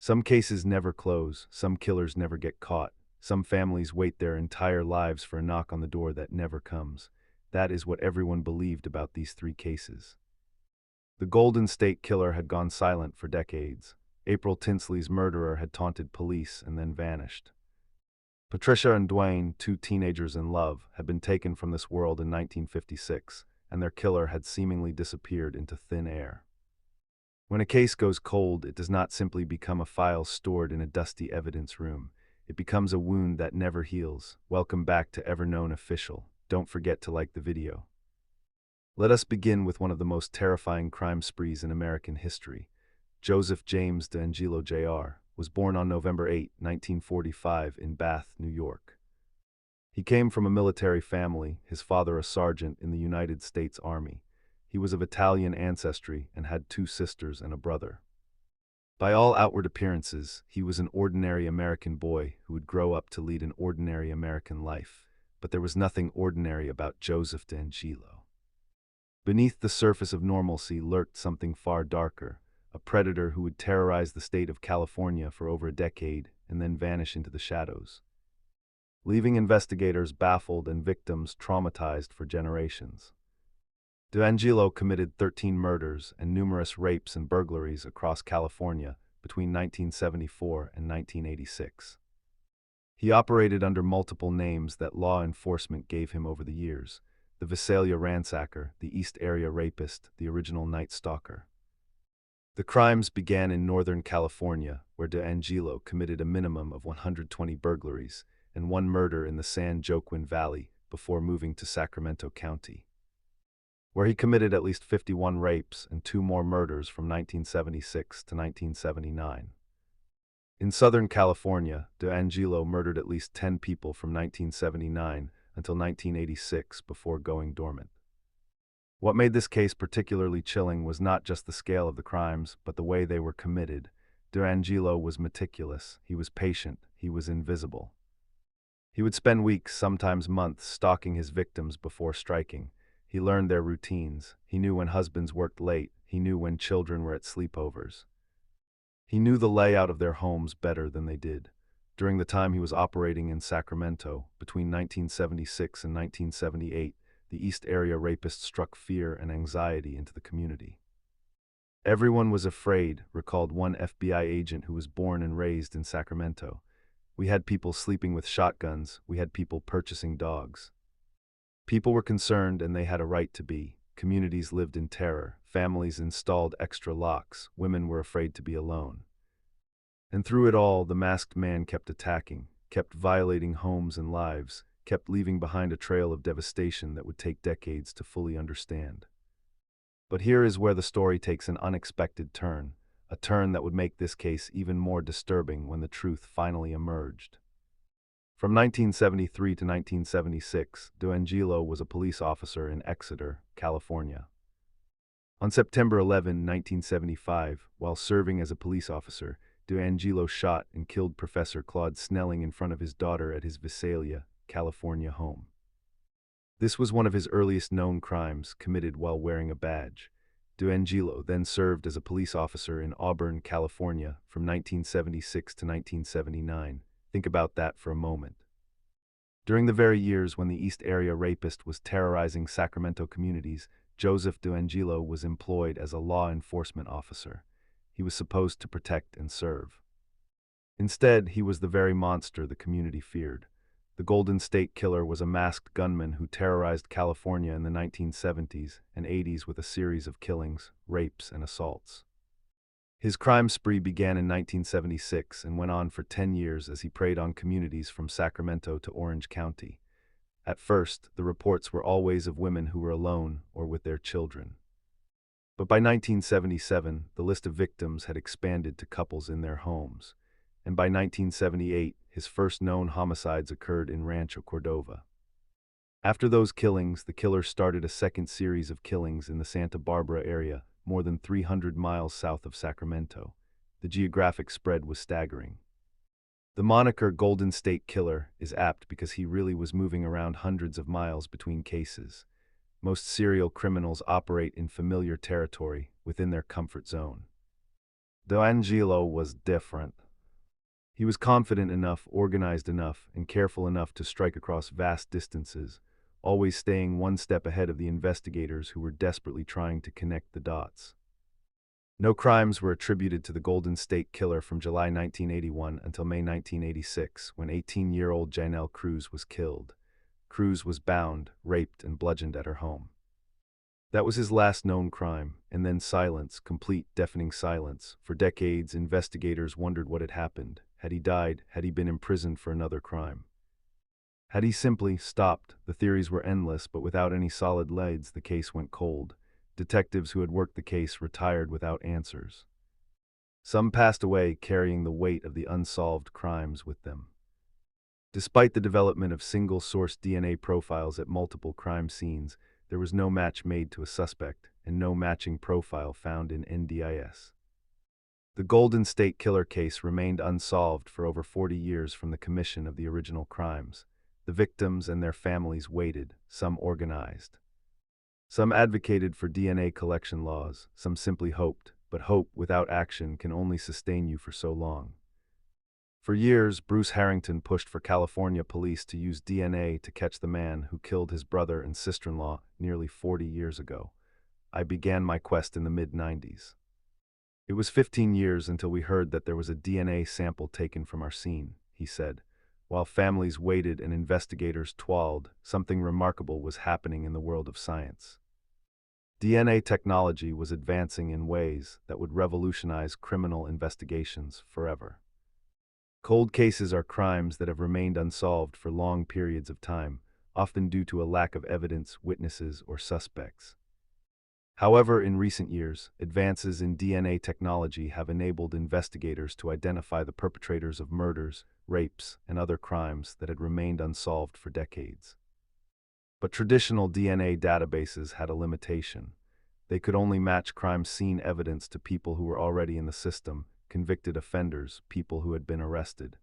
Some cases never close, some killers never get caught, some families wait their entire lives for a knock on the door that never comes. That is what everyone believed about these three cases. The Golden State Killer had gone silent for decades. April Tinsley's murderer had taunted police and then vanished. Patricia and Dwayne, two teenagers in love, had been taken from this world in 1956, and their killer had seemingly disappeared into thin air. When a case goes cold, it does not simply become a file stored in a dusty evidence room. It becomes a wound that never heals. Welcome back to EverKnownOfficial. Don't forget to like the video. Let us begin with one of the most terrifying crime sprees in American history. Joseph James DeAngelo Jr. was born on November 8, 1945 in Bath, New York. He came from a military family, his father a sergeant in the United States Army. He was of Italian ancestry and had two sisters and a brother. By all outward appearances, he was an ordinary American boy who would grow up to lead an ordinary American life. But there was nothing ordinary about Joseph DeAngelo. Beneath the surface of normalcy lurked something far darker, a predator who would terrorize the state of California for over a decade and then vanish into the shadows, leaving investigators baffled and victims traumatized for generations. DeAngelo committed 13 murders and numerous rapes and burglaries across California between 1974 and 1986. He operated under multiple names that law enforcement gave him over the years: the Visalia Ransacker, the East Area Rapist, the original Night Stalker. The crimes began in Northern California, where DeAngelo committed a minimum of 120 burglaries and one murder in the San Joaquin Valley before moving to Sacramento County, where he committed at least 51 rapes and two more murders from 1976 to 1979. In Southern California, DeAngelo murdered at least 10 people from 1979 until 1986 before going dormant. What made this case particularly chilling was not just the scale of the crimes, but the way they were committed. DeAngelo was meticulous, he was patient, he was invisible. He would spend weeks, sometimes months, stalking his victims before striking. He learned their routines. He knew when husbands worked late. He knew when children were at sleepovers. He knew the layout of their homes better than they did. During the time he was operating in Sacramento, between 1976 and 1978, the East Area Rapist struck fear and anxiety into the community. Everyone was afraid, recalled one FBI agent who was born and raised in Sacramento. We had people sleeping with shotguns. We had people purchasing dogs. People were concerned, and they had a right to be. Communities lived in terror. Families installed extra locks. Women were afraid to be alone. And through it all, the masked man kept attacking, kept violating homes and lives, kept leaving behind a trail of devastation that would take decades to fully understand. But here is where the story takes an unexpected turn, a turn that would make this case even more disturbing when the truth finally emerged. From 1973 to 1976, DeAngelo was a police officer in Exeter, California. On September 11, 1975, while serving as a police officer, DeAngelo shot and killed Professor Claude Snelling in front of his daughter at his Visalia, California home. This was one of his earliest known crimes, committed while wearing a badge. DeAngelo then served as a police officer in Auburn, California, from 1976 to 1979. Think about that for a moment. During the very years when the East Area Rapist was terrorizing Sacramento communities, Joseph DeAngelo was employed as a law enforcement officer. He was supposed to protect and serve. Instead, he was the very monster the community feared. The Golden State Killer was a masked gunman who terrorized California in the 1970s and 80s with a series of killings, rapes, and assaults. His crime spree began in 1976 and went on for 10 years as he preyed on communities from Sacramento to Orange County. At first, the reports were always of women who were alone or with their children. But by 1977, the list of victims had expanded to couples in their homes, and by 1978, his first known homicides occurred in Rancho Cordova. After those killings, the killer started a second series of killings in the Santa Barbara area, more than 300 miles south of Sacramento. The geographic spread was staggering. The moniker Golden State Killer is apt because he really was moving around hundreds of miles between cases. Most serial criminals operate in familiar territory, within their comfort zone. D'Angelo was different. He was confident enough, organized enough, and careful enough to strike across vast distances, always staying one step ahead of the investigators who were desperately trying to connect the dots. No crimes were attributed to the Golden State Killer from July 1981 until May 1986, when 18-year-old Janelle Cruz was killed. Cruz was bound, raped, and bludgeoned at her home. That was his last known crime, and then silence, complete, deafening silence. For decades, investigators wondered what had happened. Had he died? Had he been imprisoned for another crime? Had he simply stopped? The theories were endless, but without any solid leads, the case went cold. Detectives who had worked the case retired without answers. Some passed away, carrying the weight of the unsolved crimes with them. Despite the development of single-source DNA profiles at multiple crime scenes, there was no match made to a suspect, and no matching profile found in NDIS. The Golden State Killer case remained unsolved for over 40 years from the commission of the original crimes. The victims and their families waited, some organized. Some advocated for DNA collection laws, some simply hoped, but hope without action can only sustain you for so long. For years, Bruce Harrington pushed for California police to use DNA to catch the man who killed his brother and sister-in-law nearly 40 years ago. I began my quest in the mid-90s. It was 15 years until we heard that there was a DNA sample taken from our scene, he said. While families waited and investigators toiled, something remarkable was happening in the world of science. DNA technology was advancing in ways that would revolutionize criminal investigations forever. Cold cases are crimes that have remained unsolved for long periods of time, often due to a lack of evidence, witnesses, or suspects. However, in recent years, advances in DNA technology have enabled investigators to identify the perpetrators of murders, rapes, and other crimes that had remained unsolved for decades. But traditional DNA databases had a limitation. They could only match crime scene evidence to people who were already in the system, convicted offenders, people who had been arrested.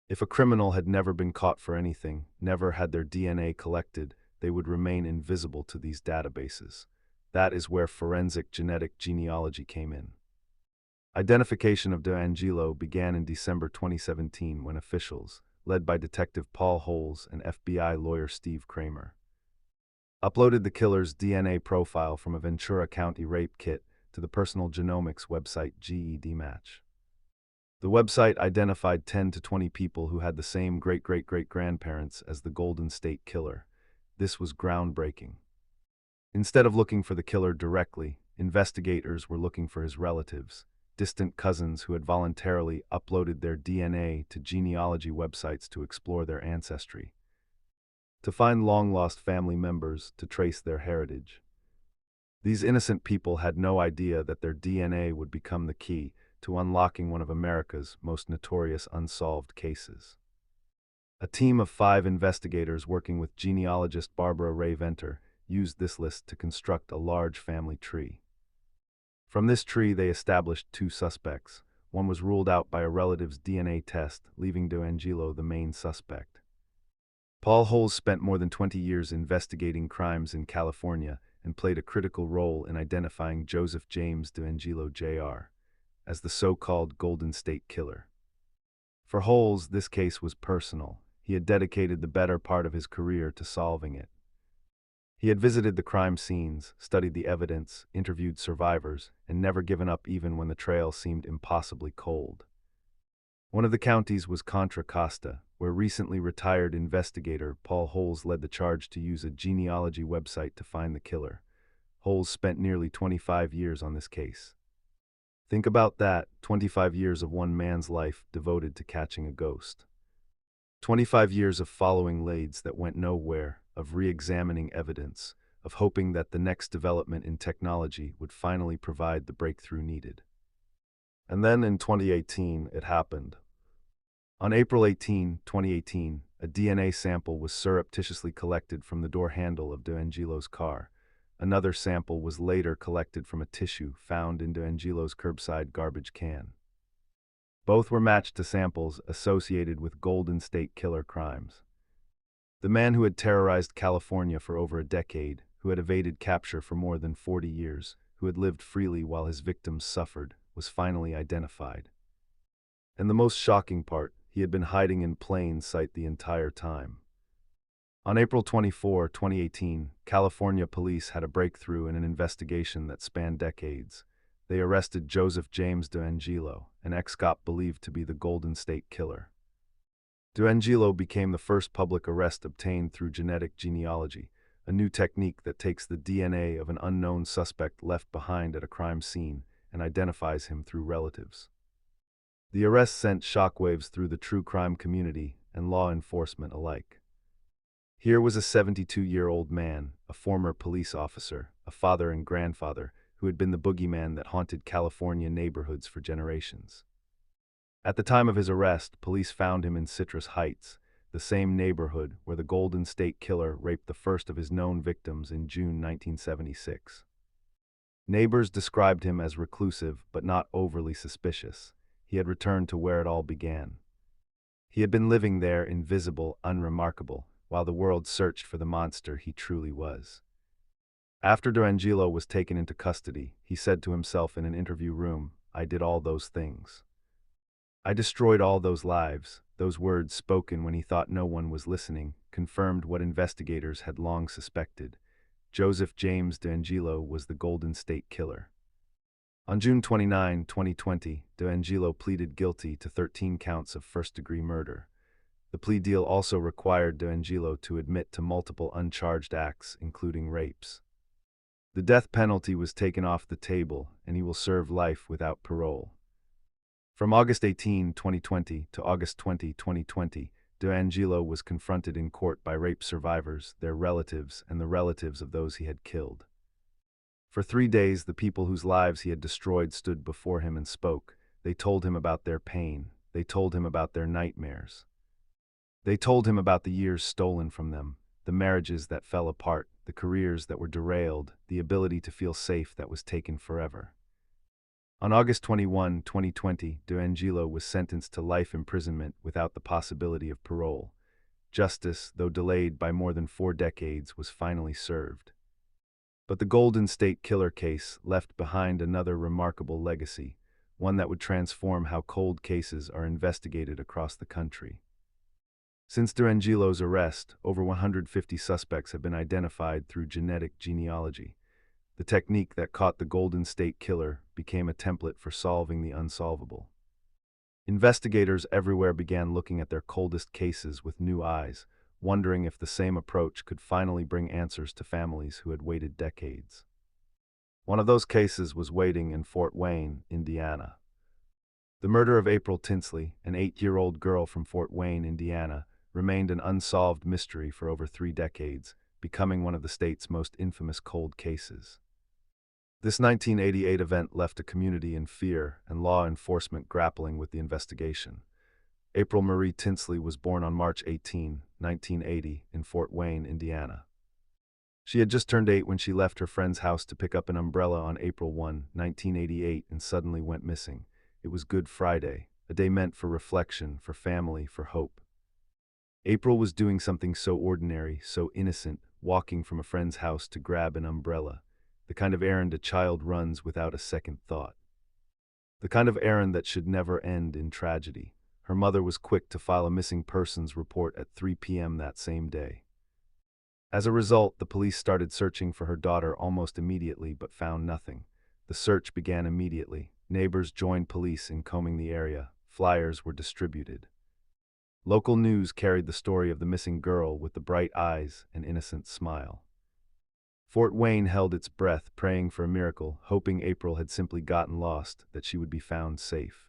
If a criminal had never been caught for anything, never had their DNA collected, they would remain invisible to these databases. That is where forensic genetic genealogy came in. Identification of D'Angelo began in December 2017 when officials, led by Detective Paul Holes and FBI lawyer Steve Kramer, uploaded the killer's DNA profile from a Ventura County rape kit to the personal genomics website GEDmatch. The website identified 10 to 20 people who had the same great-great-great-grandparents as the Golden State Killer. This was groundbreaking. Instead of looking for the killer directly, investigators were looking for his relatives, distant cousins who had voluntarily uploaded their DNA to genealogy websites to explore their ancestry, to find long-lost family members, to trace their heritage. These innocent people had no idea that their DNA would become the key to unlocking one of America's most notorious unsolved cases. A team of 5 investigators working with genealogist Barbara Ray Venter used this list to construct a large family tree. From this tree, they established 2 suspects. One was ruled out by a relative's DNA test, leaving D'Angelo the main suspect. Paul Holes spent more than 20 years investigating crimes in California and played a critical role in identifying Joseph James D'Angelo Jr. as the so-called Golden State Killer. For Holes, this case was personal. He had dedicated the better part of his career to solving it. He had visited the crime scenes, studied the evidence, interviewed survivors, and never given up even when the trail seemed impossibly cold. One of the counties was Contra Costa, where recently retired investigator Paul Holes led the charge to use a genealogy website to find the killer. Holes spent nearly 25 years on this case. Think about that, 25 years of one man's life devoted to catching a ghost. 25 years of following leads that went nowhere, of re-examining evidence, of hoping that the next development in technology would finally provide the breakthrough needed. And then in 2018, it happened. On April 18, 2018, a DNA sample was surreptitiously collected from the door handle of D'Angelo's car. Another sample was later collected from a tissue found in D'Angelo's curbside garbage can. Both were matched to samples associated with Golden State Killer crimes. The man who had terrorized California for over a decade, who had evaded capture for more than 40 years, who had lived freely while his victims suffered, was finally identified. And the most shocking part, he had been hiding in plain sight the entire time. On April 24, 2018, California police had a breakthrough in an investigation that spanned decades. They arrested Joseph James DeAngelo, an ex-cop believed to be the Golden State Killer. DeAngelo became the first public arrest obtained through genetic genealogy, a new technique that takes the DNA of an unknown suspect left behind at a crime scene and identifies him through relatives. The arrest sent shockwaves through the true crime community and law enforcement alike. Here was a 72-year-old man, a former police officer, a father and grandfather, who had been the boogeyman that haunted California neighborhoods for generations. At the time of his arrest, police found him in Citrus Heights, the same neighborhood where the Golden State Killer raped the first of his known victims in June 1976. Neighbors described him as reclusive but not overly suspicious. He had returned to where it all began. He had been living there invisible, unremarkable, while the world searched for the monster he truly was. After DeAngelo was taken into custody, he said to himself in an interview room, "I did all those things. I destroyed all those lives." Those words, spoken when he thought no one was listening, confirmed what investigators had long suspected. Joseph James DeAngelo was the Golden State Killer. On June 29, 2020, DeAngelo pleaded guilty to 13 counts of first-degree murder. The plea deal also required DeAngelo to admit to multiple uncharged acts, including rapes. The death penalty was taken off the table, and he will serve life without parole. From August 18, 2020 to August 20, 2020, DeAngelo was confronted in court by rape survivors, their relatives, and the relatives of those he had killed. For 3 days, the people whose lives he had destroyed stood before him and spoke. They told him about their pain. They told him about their nightmares. They told him about the years stolen from them, the marriages that fell apart, the careers that were derailed, the ability to feel safe that was taken forever. On August 21, 2020, DeAngelo was sentenced to life imprisonment without the possibility of parole. Justice, though delayed by more than 4 decades, was finally served. But the Golden State Killer case left behind another remarkable legacy, one that would transform how cold cases are investigated across the country. Since DeAngelo's arrest, over 150 suspects have been identified through genetic genealogy. The technique that caught the Golden State Killer became a template for solving the unsolvable. Investigators everywhere began looking at their coldest cases with new eyes, wondering if the same approach could finally bring answers to families who had waited decades. One of those cases was waiting in Fort Wayne, Indiana. The murder of April Tinsley, an 8-year-old girl from Fort Wayne, Indiana, remained an unsolved mystery for over 3 decades, becoming one of the state's most infamous cold cases. This 1988 event left a community in fear and law enforcement grappling with the investigation. April Marie Tinsley was born on March 18, 1980, in Fort Wayne, Indiana. She had just turned 8 when she left her friend's house to pick up an umbrella on April 1, 1988, and suddenly went missing. It was Good Friday, a day meant for reflection, for family, for hope. April was doing something so ordinary, so innocent, walking from a friend's house to grab an umbrella, the kind of errand a child runs without a second thought. The kind of errand that should never end in tragedy. Her mother was quick to file a missing persons report at 3 p.m. that same day. As a result, the police started searching for her daughter almost immediately but found nothing. The search began immediately. Neighbors joined police in combing the area. Flyers were distributed. Local news carried the story of the missing girl with the bright eyes and innocent smile. Fort Wayne held its breath, praying for a miracle, hoping April had simply gotten lost, that she would be found safe.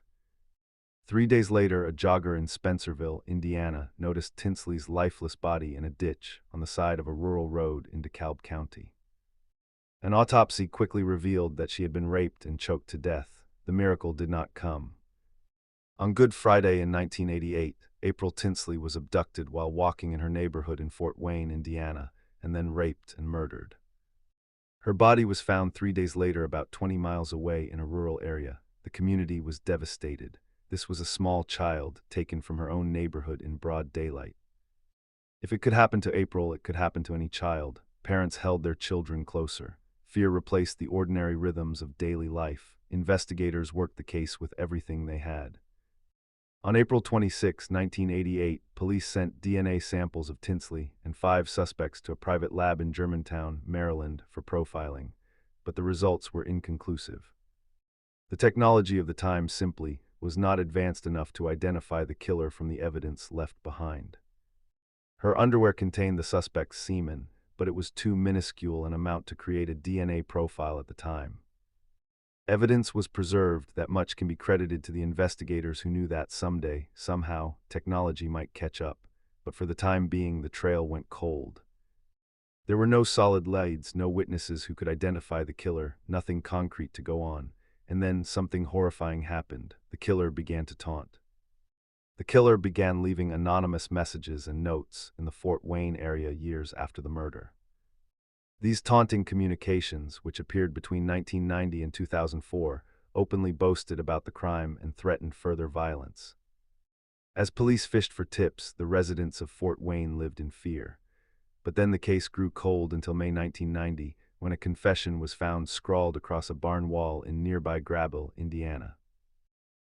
3 days later, a jogger in Spencerville, Indiana, noticed Tinsley's lifeless body in a ditch on the side of a rural road in DeKalb County. An autopsy quickly revealed that she had been raped and choked to death. The miracle did not come. On Good Friday in 1988, April Tinsley was abducted while walking in her neighborhood in Fort Wayne, Indiana, and then raped and murdered. Her body was found 3 days later about 20 miles away in a rural area. The community was devastated. This was a small child taken from her own neighborhood in broad daylight. If it could happen to April, it could happen to any child. Parents held their children closer. Fear replaced the ordinary rhythms of daily life. investigators worked the case with everything they had. On April 26, 1988, police sent DNA samples of Tinsley and 5 suspects to a private lab in Germantown, Maryland, for profiling, but the results were inconclusive. The technology of the time simply was not advanced enough to identify the killer from the evidence left behind. Her underwear contained the suspect's semen, but it was too minuscule an amount to create a DNA profile at the time. Evidence was preserved that much can be credited to the investigators who knew that someday, somehow, technology might catch up, but for the time being the trail went cold. There were no solid leads, no witnesses who could identify the killer, nothing concrete to go on, and then something horrifying happened. The killer began to taunt. The killer began leaving anonymous messages and notes in the Fort Wayne area years after the murder. These taunting communications, which appeared between 1990 and 2004, openly boasted about the crime and threatened further violence. As police fished for tips, the residents of Fort Wayne lived in fear. But then the case grew cold until May 1990, when a confession was found scrawled across a barn wall in nearby Grabble, Indiana.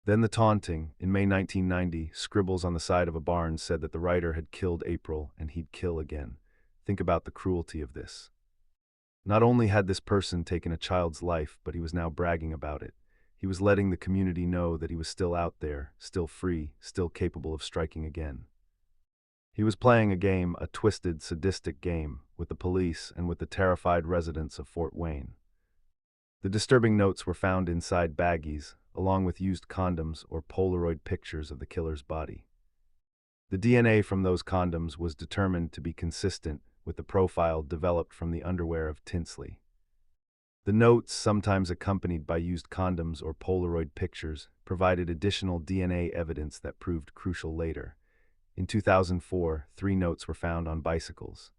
Then the taunting. In May 1990, scribbles on the side of a barn said that the writer had killed April and he'd kill again. Think about the cruelty of this. Not only had this person taken a child's life, but he was now bragging about it. He was letting the community know that he was still out there, still free, still capable of striking again. He was playing a game, a twisted, sadistic game, with the police and with the terrified residents of Fort Wayne. The disturbing notes were found inside baggies, along with used condoms or Polaroid pictures of the killer's body. The DNA from those condoms was determined to be consistent with the profile developed from the underwear of Tinsley. The notes, sometimes accompanied by used condoms or Polaroid pictures, provided additional DNA evidence that proved crucial later. In 2004, 3 notes were found on bicycles.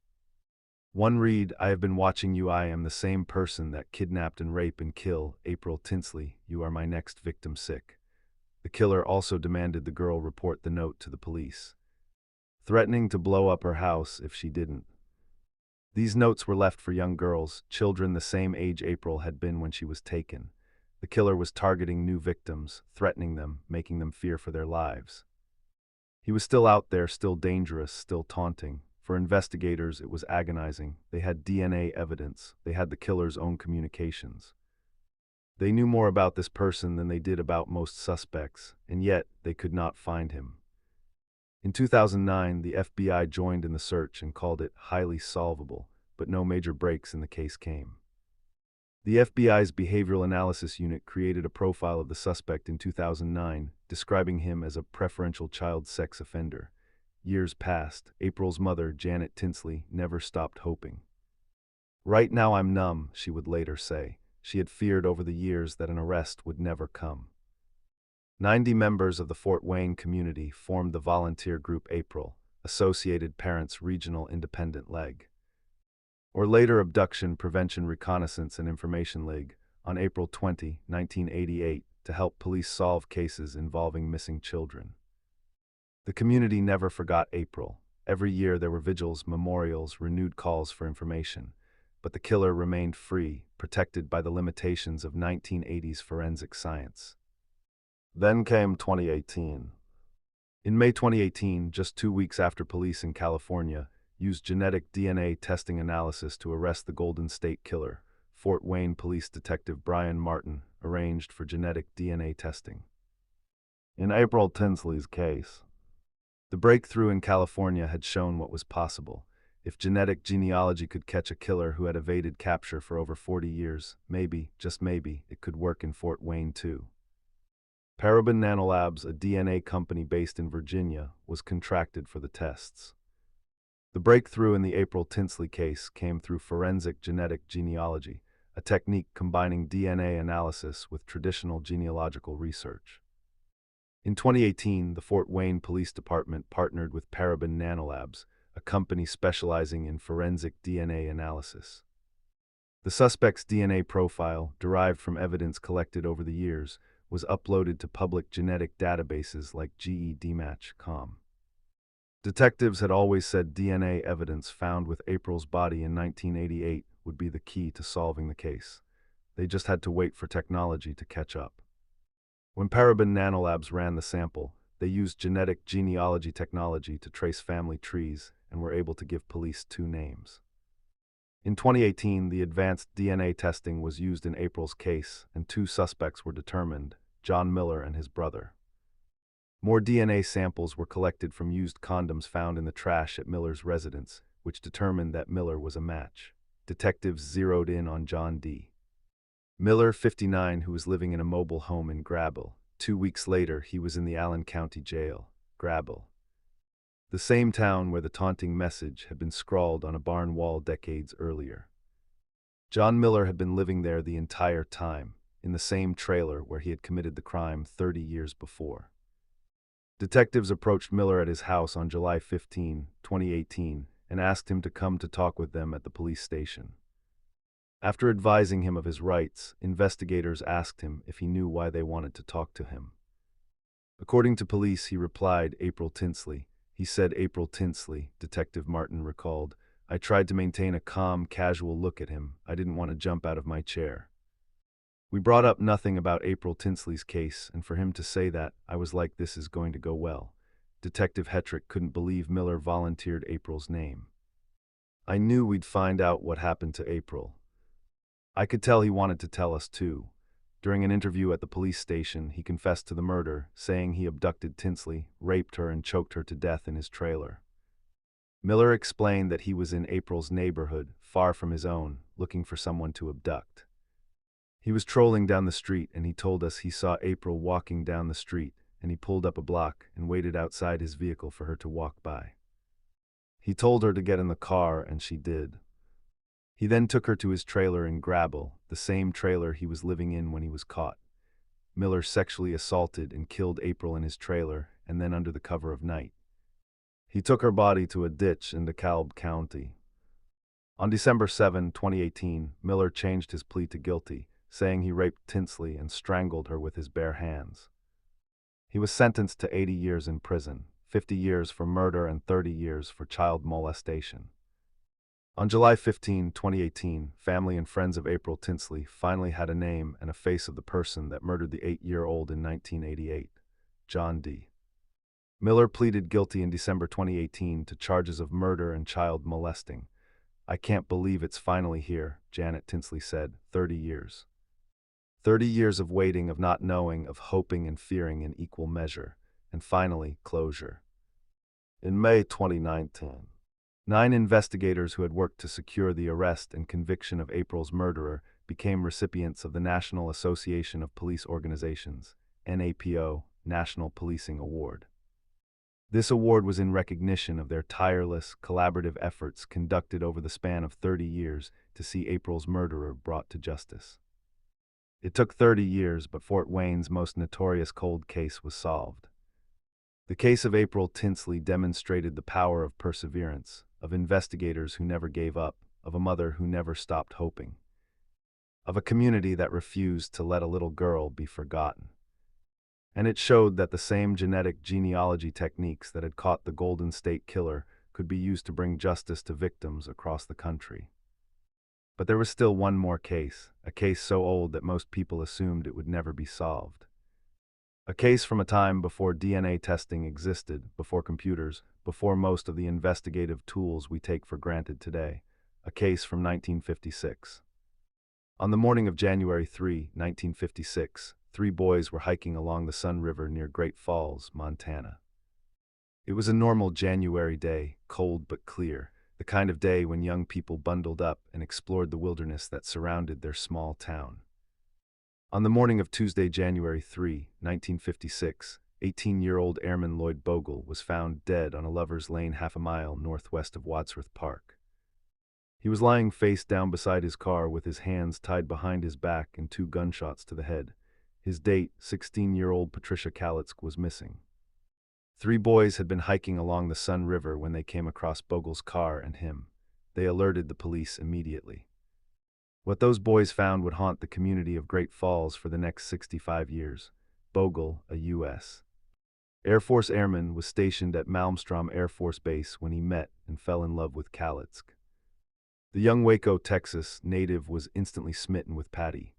One read, "I have been watching you. I am the same person that kidnapped and rape and kill April Tinsley. You are my next victim. Sick." The killer also demanded the girl report the note to the police, threatening to blow up her house if she didn't. These notes were left for young girls, children the same age April had been when she was taken. The killer was targeting new victims, threatening them, making them fear for their lives. He was still out there, still dangerous, still taunting. For investigators, it was agonizing. They had DNA evidence. They had the killer's own communications. They knew more about this person than they did about most suspects, and yet they could not find him. In 2009, the FBI joined in the search and called it highly solvable, but no major breaks in the case came. The FBI's Behavioral Analysis Unit created a profile of the suspect in 2009, describing him as a preferential child sex offender. Years passed. April's mother, Janet Tinsley, never stopped hoping. "Right now I'm numb," she would later say. She had feared over the years that an arrest would never come. 90 members of the Fort Wayne community formed the volunteer group April, Associated Parents Regional Independent Leg, or later Abduction Prevention Reconnaissance and Information League, on April 20, 1988, to help police solve cases involving missing children. The community never forgot April. Every year there were vigils, memorials, renewed calls for information, but the killer remained free, protected by the limitations of 1980s forensic science. Then came 2018. In May 2018, just 2 weeks after police in California used genetic DNA testing analysis to arrest the Golden State Killer, Fort Wayne Police Detective Brian Martin arranged for genetic DNA testing. In April Tinsley's case, the breakthrough in California had shown what was possible. If genetic genealogy could catch a killer who had evaded capture for over 40 years, maybe, just maybe, it could work in Fort Wayne too. Parabon Nanolabs, a DNA company based in Virginia, was contracted for the tests. The breakthrough in the April Tinsley case came through forensic genetic genealogy, a technique combining DNA analysis with traditional genealogical research. In 2018, the Fort Wayne Police Department partnered with Parabon Nanolabs, a company specializing in forensic DNA analysis. The suspect's DNA profile, derived from evidence collected over the years, was uploaded to public genetic databases like GEDmatch.com. Detectives had always said DNA evidence found with April's body in 1988 would be the key to solving the case. They just had to wait for technology to catch up. When Paraben Nanolabs ran the sample, they used genetic genealogy technology to trace family trees and were able to give police two names. In 2018, the advanced DNA testing was used in April's case, and two suspects were determined, John Miller and his brother. More DNA samples were collected from used condoms found in the trash at Miller's residence, which determined that Miller was a match. Detectives zeroed in on John D. Miller, 59, who was living in a mobile home in Grabble. 2 weeks later, he was in the Allen County Jail, Grabble, the same town where the taunting message had been scrawled on a barn wall decades earlier. John Miller had been living there the entire time, in the same trailer where he had committed the crime 30 years before. Detectives approached Miller at his house on July 15, 2018, and asked him to come to talk with them at the police station. After advising him of his rights, investigators asked him if he knew why they wanted to talk to him. According to police, he replied, April Tinsley. He said April Tinsley, Detective Martin recalled. I tried to maintain a calm, casual look at him. I didn't want to jump out of my chair. We brought up nothing about April Tinsley's case, and for him to say that, I was like, this is going to go well. Detective Hetrick couldn't believe Miller volunteered April's name. I knew we'd find out what happened to April. I could tell he wanted to tell us too. During an interview at the police station, he confessed to the murder, saying he abducted Tinsley, raped her, and choked her to death in his trailer. Miller explained that he was in April's neighborhood, far from his own, looking for someone to abduct. He was trolling down the street, and he told us he saw April walking down the street, and he pulled up a block and waited outside his vehicle for her to walk by. He told her to get in the car, and she did. He then took her to his trailer in Grabble, the same trailer he was living in when he was caught. Miller sexually assaulted and killed April in his trailer, and then under the cover of night. He took her body to a ditch in DeKalb County. On December 7, 2018, Miller changed his plea to guilty, saying he raped Tinsley and strangled her with his bare hands. He was sentenced to 80 years in prison, 50 years for murder and 30 years for child molestation. On July 15, 2018, family and friends of April Tinsley finally had a name and a face of the person that murdered the 8-year-old in 1988, John D. Miller pleaded guilty in December 2018 to charges of murder and child molesting. I can't believe it's finally here, Janet Tinsley said, 30 years. 30 years of waiting, of not knowing, of hoping and fearing in equal measure, and finally, closure. In May 2019, 9 investigators who had worked to secure the arrest and conviction of April's murderer became recipients of the National Association of Police Organizations, NAPO, National Policing Award. This award was in recognition of their tireless, collaborative efforts conducted over the span of 30 years to see April's murderer brought to justice. It took 30 years, but Fort Wayne's most notorious cold case was solved. The case of April Tinsley demonstrated the power of perseverance, of investigators who never gave up, of a mother who never stopped hoping, of a community that refused to let a little girl be forgotten. And it showed that the same genetic genealogy techniques that had caught the Golden State Killer could be used to bring justice to victims across the country. But there was still one more case, a case so old that most people assumed it would never be solved. A case from a time before DNA testing existed, before computers, before most of the investigative tools we take for granted today. A case from 1956. On the morning of January 3, 1956, 3 boys were hiking along the Sun River near Great Falls, Montana. It was a normal January day, cold but clear, the kind of day when young people bundled up and explored the wilderness that surrounded their small town. On the morning of Tuesday, January 3, 1956, 18-year-old Airman Lloyd Bogle was found dead on a lover's lane half a mile northwest of Wadsworth Park. He was lying face down beside his car with his hands tied behind his back and 2 gunshots to the head. His date, 16-year-old Patricia Kalitzk, was missing. 3 boys had been hiking along the Sun River when they came across Bogle's car and him. They alerted the police immediately. What those boys found would haunt the community of Great Falls for the next 65 years. Bogle, a U.S. Air Force airman, was stationed at Malmstrom Air Force Base when he met and fell in love with Kalitzk. The young Waco, Texas native was instantly smitten with Patty.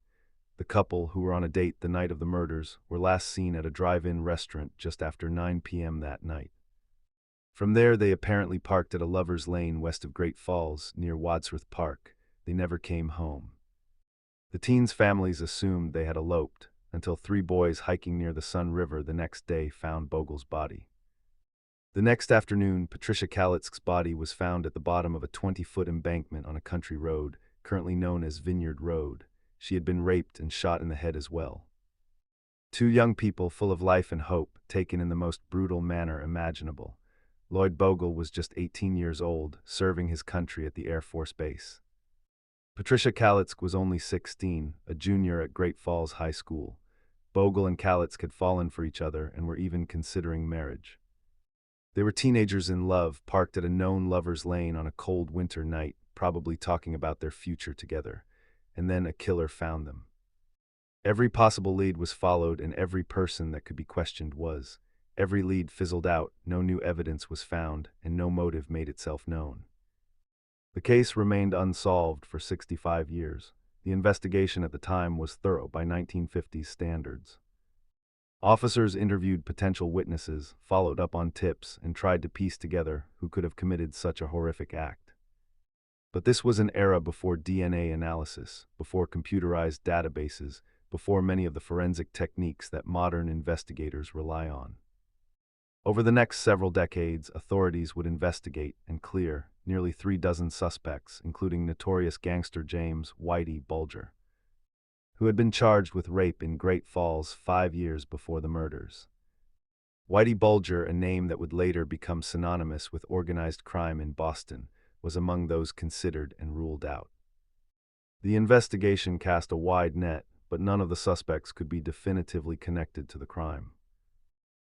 The couple, who were on a date the night of the murders, were last seen at a drive-in restaurant just after 9 p.m. that night. From there, they apparently parked at a lover's lane west of Great Falls, near Wadsworth Park. They never came home. The teens' families assumed they had eloped, until 3 boys hiking near the Sun River the next day found Bogle's body. The next afternoon, Patricia Kalitz's body was found at the bottom of a 20-foot embankment on a country road, currently known as Vineyard Road. She had been raped and shot in the head as well. 2 young people full of life and hope, taken in the most brutal manner imaginable. Lloyd Bogle was just 18 years old, serving his country at the Air Force Base. Patricia Kalitz was only 16, a junior at Great Falls High School. Bogle and Kalitz had fallen for each other and were even considering marriage. They were teenagers in love, parked at a known lover's lane on a cold winter night, probably talking about their future together. And then a killer found them. Every possible lead was followed, and every person that could be questioned was. Every lead fizzled out, no new evidence was found, and no motive made itself known. The case remained unsolved for 65 years. The investigation at the time was thorough by 1950s standards. Officers interviewed potential witnesses, followed up on tips, and tried to piece together who could have committed such a horrific act. But this was an era before DNA analysis, before computerized databases, before many of the forensic techniques that modern investigators rely on. Over the next several decades, authorities would investigate and clear nearly 3 dozen suspects, including notorious gangster James Whitey Bulger, who had been charged with rape in Great Falls 5 years before the murders. Whitey Bulger, a name that would later become synonymous with organized crime in Boston, was among those considered and ruled out. The investigation cast a wide net, but none of the suspects could be definitively connected to the crime.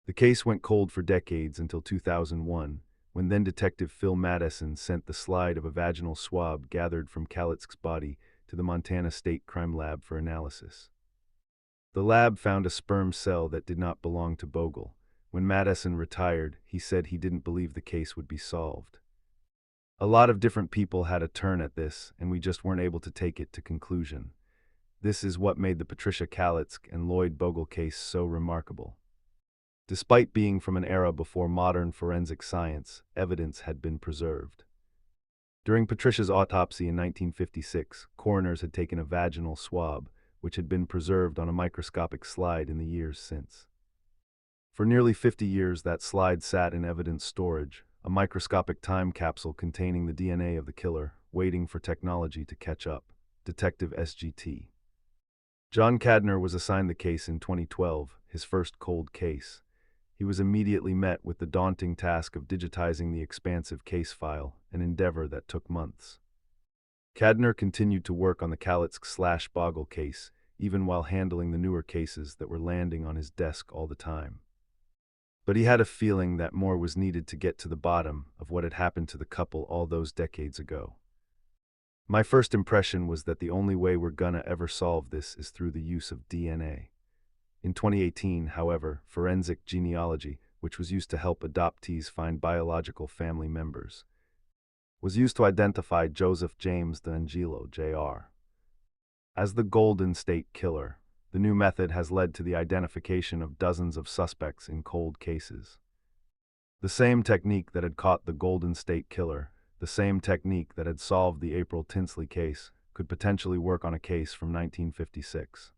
The case went cold for decades until 2001, when then-Detective Phil Madison sent the slide of a vaginal swab gathered from Kalitz's body to the Montana State Crime Lab for analysis. The lab found a sperm cell that did not belong to Bogle. When Madison retired, he said he didn't believe the case would be solved. A lot of different people had a turn at this, and we just weren't able to take it to conclusion. This is what made the Patricia Kalitz and Lloyd Bogle case so remarkable. Despite being from an era before modern forensic science, evidence had been preserved. During Patricia's autopsy in 1956, coroners had taken a vaginal swab, which had been preserved on a microscopic slide in the years since. For nearly 50 years, that slide sat in evidence storage, a microscopic time capsule containing the DNA of the killer, waiting for technology to catch up. Detective SGT. John Cadner was assigned the case in 2012, his first cold case. He was immediately met with the daunting task of digitizing the expansive case file, an endeavor that took months. Cadner continued to work on the Kalitz/Bogle case, even while handling the newer cases that were landing on his desk all the time. But he had a feeling that more was needed to get to the bottom of what had happened to the couple all those decades ago. My first impression was that the only way we're gonna ever solve this is through the use of DNA. In 2018, however, forensic genealogy, which was used to help adoptees find biological family members, was used to identify Joseph James D'Angelo, Jr., as the Golden State Killer. The new method has led to the identification of dozens of suspects in cold cases. The same technique that had caught the Golden State Killer, the same technique that had solved the April Tinsley case, could potentially work on a case from 1956.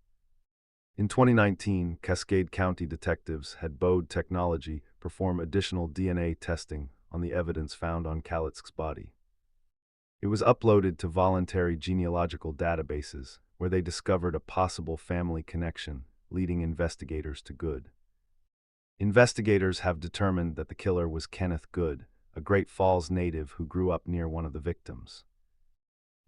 In 2019, Cascade County detectives had Bode Technology perform additional DNA testing on the evidence found on Kalitz's body. It was uploaded to voluntary genealogical databases, where they discovered a possible family connection, leading investigators to Good. Investigators have determined that the killer was Kenneth Good, a Great Falls native who grew up near one of the victims.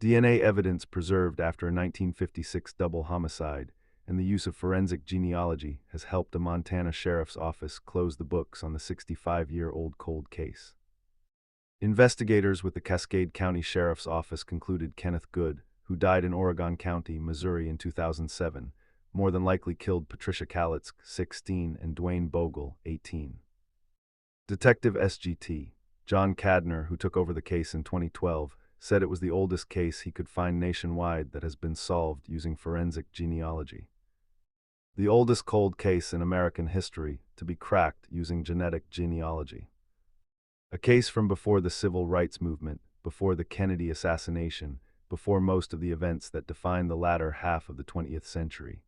DNA evidence preserved after a 1956 double homicide and the use of forensic genealogy has helped a Montana sheriff's office close the books on the 65-year-old cold case. Investigators with the Cascade County Sheriff's Office concluded Kenneth Good, who died in Oregon County, Missouri in 2007, more than likely killed Patricia Kalitz, 16, and Dwayne Bogle, 18. Detective SGT. John Cadner, who took over the case in 2012, said it was the oldest case he could find nationwide that has been solved using forensic genealogy. The oldest cold case in American history to be cracked using genetic genealogy. A case from before the civil rights movement, before the Kennedy assassination, before most of the events that define the latter half of the 20th century.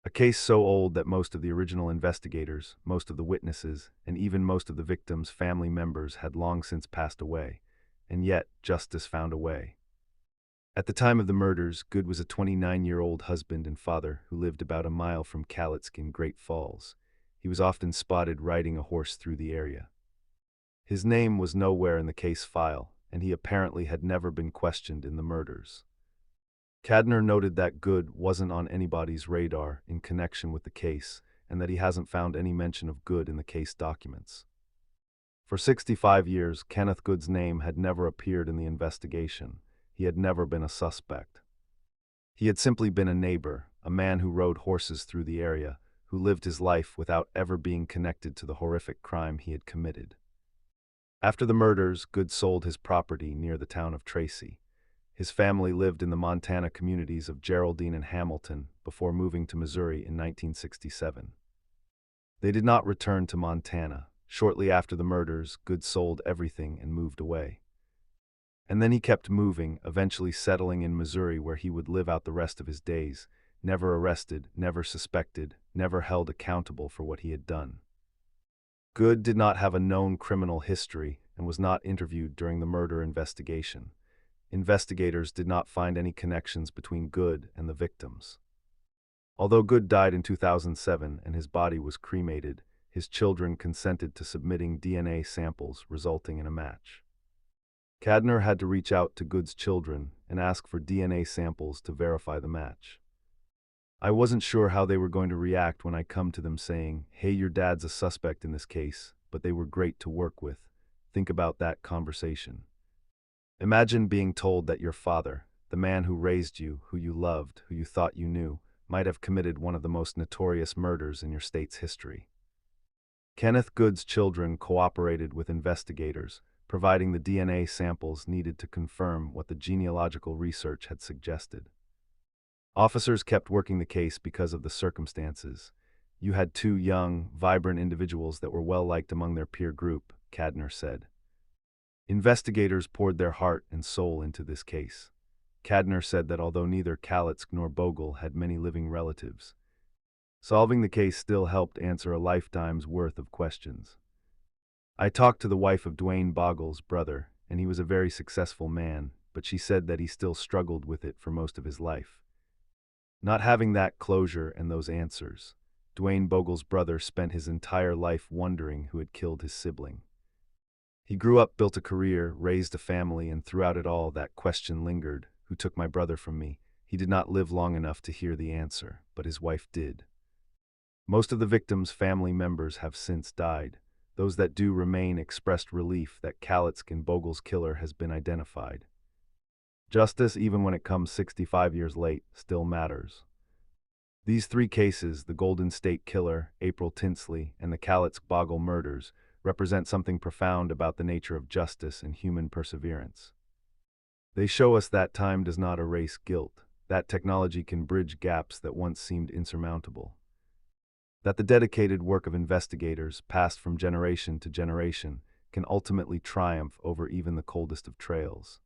A case so old that most of the original investigators, most of the witnesses, and even most of the victims' family members had long since passed away, and yet justice found a way. At the time of the murders, Good was a 29-year-old husband and father who lived about a mile from Kalitsk in Great Falls. He was often spotted riding a horse through the area. His name was nowhere in the case file, and he apparently had never been questioned in the murders. Cadner noted that Good wasn't on anybody's radar in connection with the case, and that he hasn't found any mention of Good in the case documents. For 65 years, Kenneth Good's name had never appeared in the investigation. He had never been a suspect. He had simply been a neighbor, a man who rode horses through the area, who lived his life without ever being connected to the horrific crime he had committed. After the murders, Good sold his property near the town of Tracy. His family lived in the Montana communities of Geraldine and Hamilton before moving to Missouri in 1967. They did not return to Montana. Shortly after the murders, Good sold everything and moved away. And then he kept moving, eventually settling in Missouri where he would live out the rest of his days, never arrested, never suspected, never held accountable for what he had done. Good did not have a known criminal history and was not interviewed during the murder investigation. Investigators did not find any connections between Good and the victims. Although Good died in 2007 and his body was cremated, his children consented to submitting DNA samples, resulting in a match. Cadner had to reach out to Good's children and ask for DNA samples to verify the match. I wasn't sure how they were going to react when I come to them saying, "Hey, your dad's a suspect in this case," but they were great to work with. Think about that conversation. Imagine being told that your father, the man who raised you, who you loved, who you thought you knew, might have committed one of the most notorious murders in your state's history. Kenneth Good's children cooperated with investigators, providing the DNA samples needed to confirm what the genealogical research had suggested. Officers kept working the case because of the circumstances. You had two young, vibrant individuals that were well-liked among their peer group, Cadner said. Investigators poured their heart and soul into this case. Cadner said that although neither Kalitsk nor Bogle had many living relatives, solving the case still helped answer a lifetime's worth of questions. I talked to the wife of Dwayne Bogle's brother, and he was a very successful man, but she said that he still struggled with it for most of his life. Not having that closure and those answers, Dwayne Bogle's brother spent his entire life wondering who had killed his sibling. He grew up, built a career, raised a family, and throughout it all, that question lingered: who took my brother from me? He did not live long enough to hear the answer, but his wife did. Most of the victims' family members have since died. Those that do remain expressed relief that Kalitsk and Bogle's killer has been identified. Justice, even when it comes 65 years late, still matters. These three cases, the Golden State Killer, April Tinsley, and the Kalitsk-Bogle murders, represent something profound about the nature of justice and human perseverance. They show us that time does not erase guilt, that technology can bridge gaps that once seemed insurmountable, that the dedicated work of investigators, passed from generation to generation, can ultimately triumph over even the coldest of trails.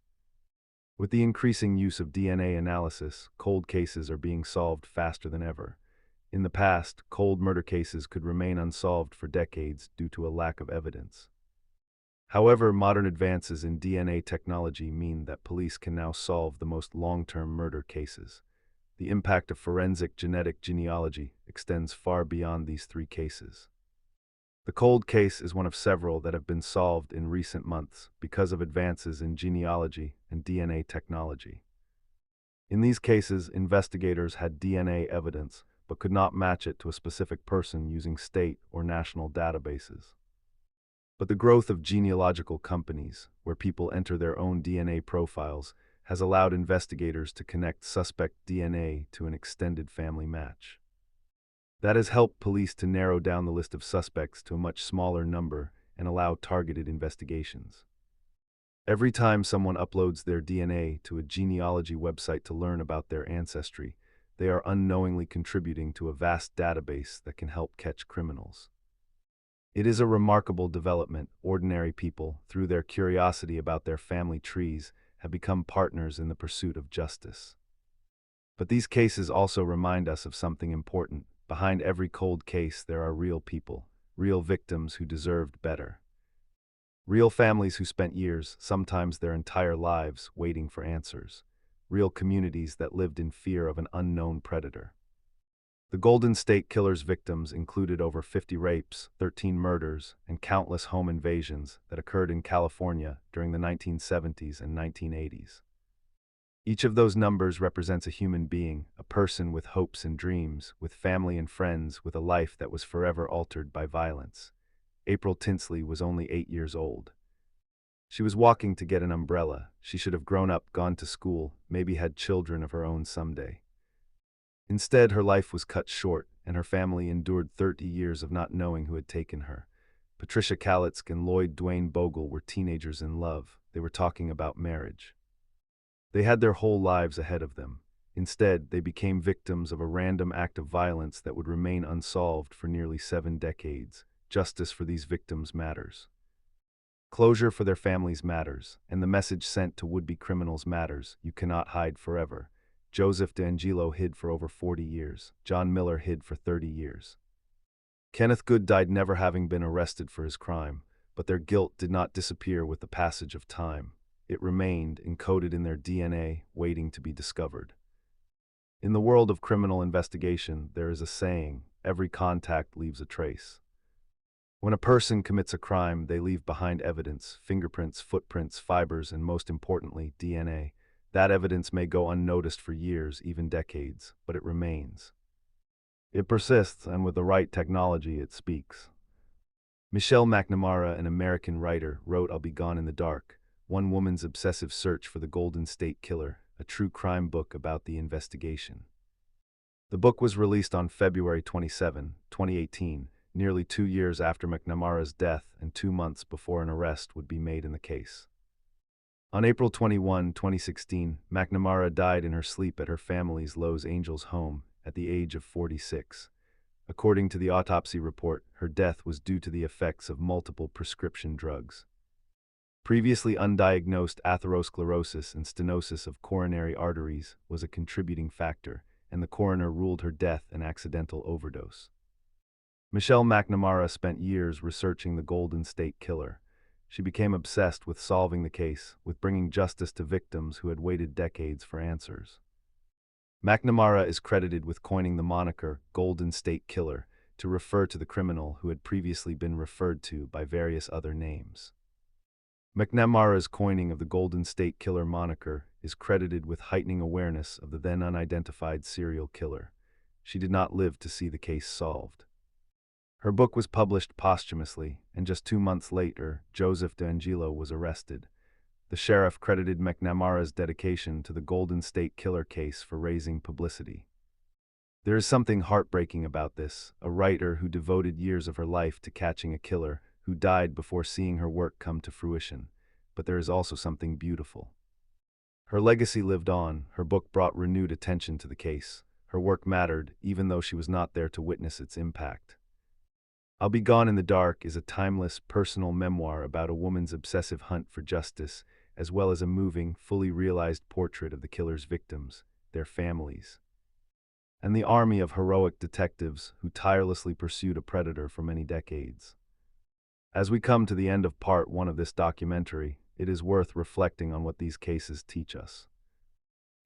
With the increasing use of DNA analysis, cold cases are being solved faster than ever. In the past, cold murder cases could remain unsolved for decades due to a lack of evidence. However, modern advances in DNA technology mean that police can now solve the most long-term murder cases. The impact of forensic genetic genealogy extends far beyond these three cases. The cold case is one of several that have been solved in recent months because of advances in genealogy and DNA technology. In these cases, investigators had DNA evidence but could not match it to a specific person using state or national databases. But the growth of genealogical companies, where people enter their own DNA profiles, has allowed investigators to connect suspect DNA to an extended family match. That has helped police to narrow down the list of suspects to a much smaller number and allow targeted investigations. Every time someone uploads their DNA to a genealogy website to learn about their ancestry, they are unknowingly contributing to a vast database that can help catch criminals. It is a remarkable development. Ordinary people, through their curiosity about their family trees, have become partners in the pursuit of justice. But these cases also remind us of something important. Behind every cold case, there are real people, real victims who deserved better. Real families who spent years, sometimes their entire lives, waiting for answers. Real communities that lived in fear of an unknown predator. The Golden State Killer's victims included over 50 rapes, 13 murders, and countless home invasions that occurred in California during the 1970s and 1980s. Each of those numbers represents a human being, a person with hopes and dreams, with family and friends, with a life that was forever altered by violence. April Tinsley was only 8 years old. She was walking to get an umbrella. She should have grown up, gone to school, maybe had children of her own someday. Instead, her life was cut short, and her family endured 30 years of not knowing who had taken her. Patricia Kalitzk and Lloyd Dwayne Bogle were teenagers in love. They were talking about marriage. They had their whole lives ahead of them. Instead, they became victims of a random act of violence that would remain unsolved for nearly 7 decades. Justice for these victims matters. Closure for their families matters, and the message sent to would-be criminals matters. You cannot hide forever. Joseph DeAngelo hid for over 40 years. John Miller hid for 30 years. Kenneth Good died never having been arrested for his crime, but their guilt did not disappear with the passage of time. It remained encoded in their DNA, waiting to be discovered. In the world of criminal investigation, there is a saying, every contact leaves a trace. When a person commits a crime, they leave behind evidence, fingerprints, footprints, fibers, and most importantly, DNA. That evidence may go unnoticed for years, even decades, but it remains. It persists, and with the right technology, it speaks. Michelle McNamara, an American writer, wrote I'll Be Gone in the Dark, one woman's obsessive search for the Golden State Killer, a true crime book about the investigation. The book was released on February 27, 2018, nearly 2 years after McNamara's death and 2 months before an arrest would be made in the case. On April 21, 2016, McNamara died in her sleep at her family's Los Angeles home at the age of 46. According to the autopsy report, her death was due to the effects of multiple prescription drugs. Previously undiagnosed atherosclerosis and stenosis of coronary arteries was a contributing factor, and the coroner ruled her death an accidental overdose. Michelle McNamara spent years researching the Golden State Killer. She became obsessed with solving the case, with bringing justice to victims who had waited decades for answers. McNamara is credited with coining the moniker Golden State Killer to refer to the criminal who had previously been referred to by various other names. McNamara's coining of the Golden State Killer moniker is credited with heightening awareness of the then unidentified serial killer. She did not live to see the case solved. Her book was published posthumously, and just 2 months later, Joseph DeAngelo was arrested. The sheriff credited McNamara's dedication to the Golden State Killer case for raising publicity. There is something heartbreaking about this, a writer who devoted years of her life to catching a killer who died before seeing her work come to fruition. But there is also something beautiful. Her legacy lived on. Her book brought renewed attention to the case. Her work mattered, even though she was not there to witness its impact. I'll Be Gone in the Dark is a timeless, personal memoir about a woman's obsessive hunt for justice, as well as a moving, fully realized portrait of the killer's victims, their families, and the army of heroic detectives who tirelessly pursued a predator for many decades. As we come to the end of part 1 of this documentary, it is worth reflecting on what these cases teach us.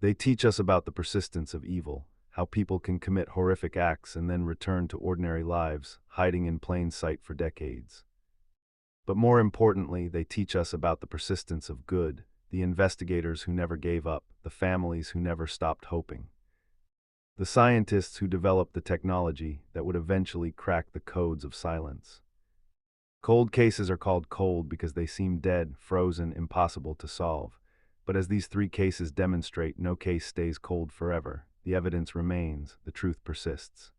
They teach us about the persistence of evil, how people can commit horrific acts and then return to ordinary lives, hiding in plain sight for decades. But more importantly, they teach us about the persistence of good, the investigators who never gave up, the families who never stopped hoping, the scientists who developed the technology that would eventually crack the codes of silence. Cold cases are called cold because they seem dead, frozen, impossible to solve. But as these 3 cases demonstrate, no case stays cold forever. The evidence remains, the truth persists.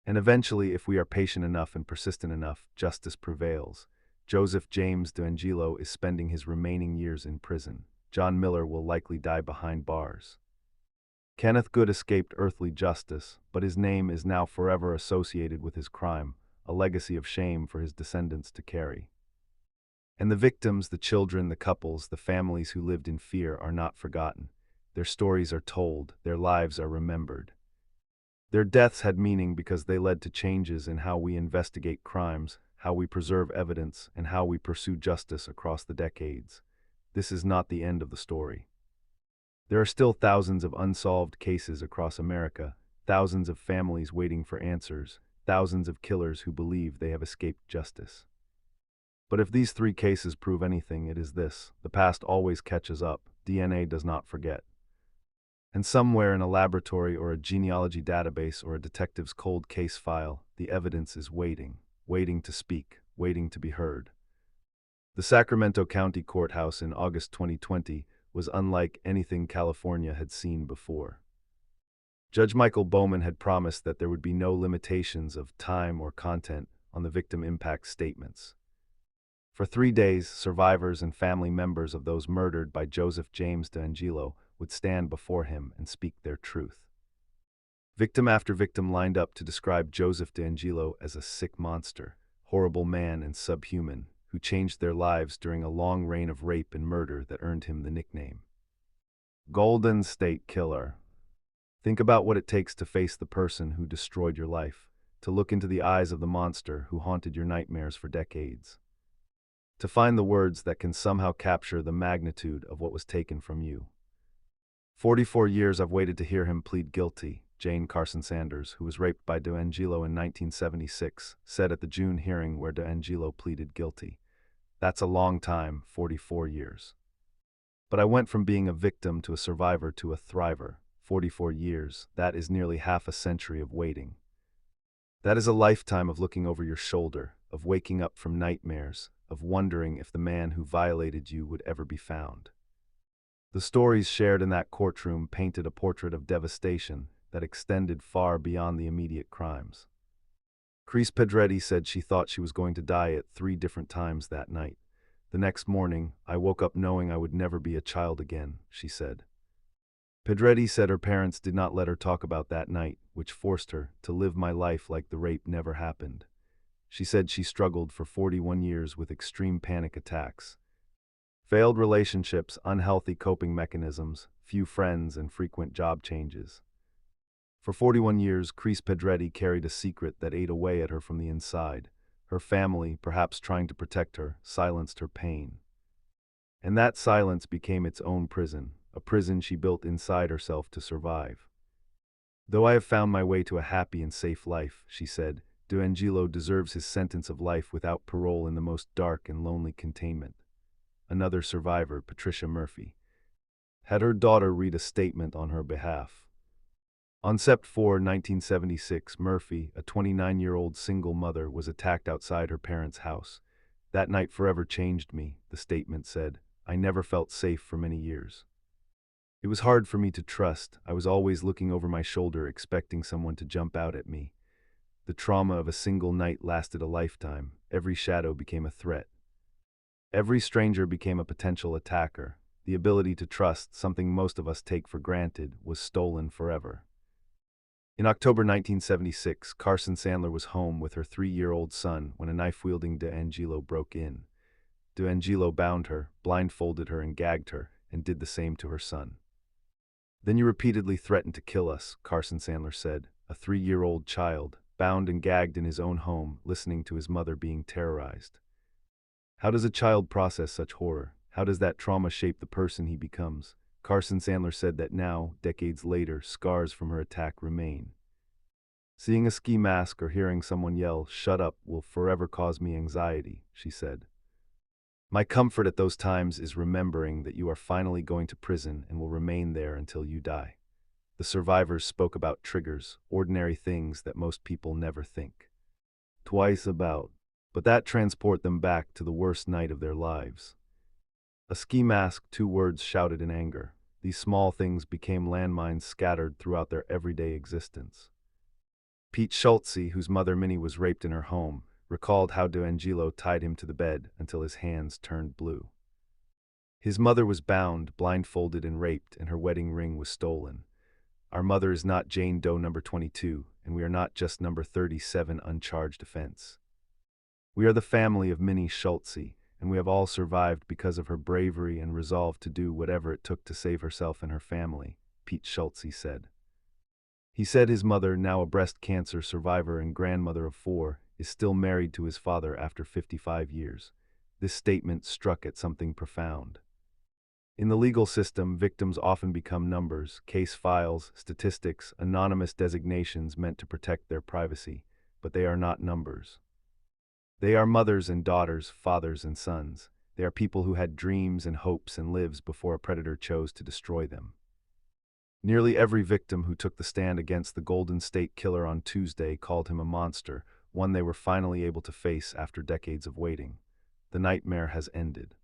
And eventually, if we are patient enough and persistent enough, justice prevails. Joseph James DeAngelo is spending his remaining years in prison. John Miller will likely die behind bars. Kenneth Good escaped earthly justice, but his name is now forever associated with his crime, a legacy of shame for his descendants to carry. And the victims, the children, the couples, the families who lived in fear are not forgotten. Their stories are told, their lives are remembered. Their deaths had meaning because they led to changes in how we investigate crimes, how we preserve evidence, and how we pursue justice across the decades. This is not the end of the story. There are still thousands of unsolved cases across America, thousands of families waiting for answers, thousands of killers who believe they have escaped justice. But if these three cases prove anything, it is this: the past always catches up, DNA does not forget. And somewhere in a laboratory or a genealogy database or a detective's cold case file, the evidence is waiting, waiting to speak, waiting to be heard. The Sacramento County Courthouse in August 2020 was unlike anything California had seen before. Judge Michael Bowman had promised that there would be no limitations of time or content on the victim impact statements. For 3 days, survivors and family members of those murdered by Joseph James DeAngelo would stand before him and speak their truth. Victim after victim lined up to describe Joseph DeAngelo as a sick monster, horrible man and subhuman, who changed their lives during a long reign of rape and murder that earned him the nickname Golden State Killer. Think about what it takes to face the person who destroyed your life, to look into the eyes of the monster who haunted your nightmares for decades, to find the words that can somehow capture the magnitude of what was taken from you. 44 years I've waited to hear him plead guilty, Jane Carson Sanders, who was raped by DeAngelo in 1976, said at the June hearing where DeAngelo pleaded guilty. That's a long time, 44 years. But I went from being a victim to a survivor to a thriver. 44 years, that is nearly half a century of waiting. That is a lifetime of looking over your shoulder, of waking up from nightmares, of wondering if the man who violated you would ever be found. The stories shared in that courtroom painted a portrait of devastation that extended far beyond the immediate crimes. Cris Pedretti said she thought she was going to die at 3 different times that night. The next morning, I woke up knowing I would never be a child again, she said. Pedretti said her parents did not let her talk about that night, which forced her to live my life like the rape never happened. She said she struggled for 41 years with extreme panic attacks, failed relationships, unhealthy coping mechanisms, few friends, and frequent job changes. For 41 years, Cris Pedretti carried a secret that ate away at her from the inside. Her family, perhaps trying to protect her, silenced her pain. And that silence became its own prison, a prison she built inside herself to survive. Though I have found my way to a happy and safe life, she said, DeAngelo deserves his sentence of life without parole in the most dark and lonely containment. Another survivor, Patricia Murphy, had her daughter read a statement on her behalf. On Sept 4, 1976, Murphy, a 29-year-old single mother, was attacked outside her parents' house. That night forever changed me, the statement said. I never felt safe for many years. It was hard for me to trust. I was always looking over my shoulder, expecting someone to jump out at me. The trauma of a single night lasted a lifetime. Every shadow became a threat. Every stranger became a potential attacker. The ability to trust, something most of us take for granted, was stolen forever. In October 1976, Carson Sandler was home with her 3-year-old son when a knife-wielding DeAngelo broke in. DeAngelo bound her, blindfolded her, and gagged her, and did the same to her son. Then you repeatedly threatened to kill us, Carson Sandler said, a 3-year-old child, bound and gagged in his own home, listening to his mother being terrorized. How does a child process such horror? How does that trauma shape the person he becomes? Carson Sandler said that now, decades later, scars from her attack remain. Seeing a ski mask or hearing someone yell, "Shut up," will forever cause me anxiety, she said. My comfort at those times is remembering that you are finally going to prison and will remain there until you die. The survivors spoke about triggers, ordinary things that most people never think twice about, but that transport them back to the worst night of their lives. A ski mask, 2 words shouted in anger. These small things became landmines scattered throughout their everyday existence. Pete Schultze, whose mother Minnie was raped in her home, recalled how D'Angelo tied him to the bed until his hands turned blue. His mother was bound, blindfolded, and raped, and her wedding ring was stolen. Our mother is not Jane Doe number 22, and we are not just number 37 uncharged offense. We are the family of Minnie Schultze, and we have all survived because of her bravery and resolve to do whatever it took to save herself and her family, Pete Schultze said. He said his mother, now a breast cancer survivor and grandmother of 4, is still married to his father after 55 years. This statement struck at something profound. In the legal system, victims often become numbers, case files, statistics, anonymous designations meant to protect their privacy, but they are not numbers. They are mothers and daughters, fathers and sons. They are people who had dreams and hopes and lives before a predator chose to destroy them. Nearly every victim who took the stand against the Golden State Killer on Tuesday called him a monster, one they were finally able to face after decades of waiting. The nightmare has ended.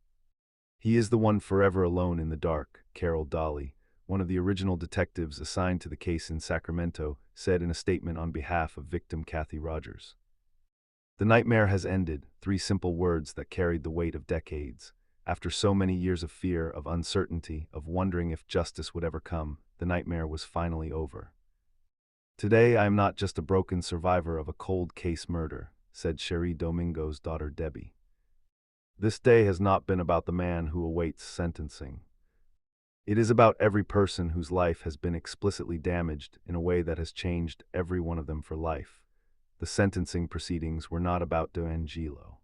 He is the one forever alone in the dark, Carol Dolly, one of the original detectives assigned to the case in Sacramento, said in a statement on behalf of victim Kathy Rogers. The nightmare has ended, 3 simple words that carried the weight of decades. After so many years of fear, of uncertainty, of wondering if justice would ever come, the nightmare was finally over. Today I am not just a broken survivor of a cold case murder, said Sherry Domingo's daughter Debbie. This day has not been about the man who awaits sentencing. It is about every person whose life has been explicitly damaged in a way that has changed every one of them for life. The sentencing proceedings were not about D'Angelo.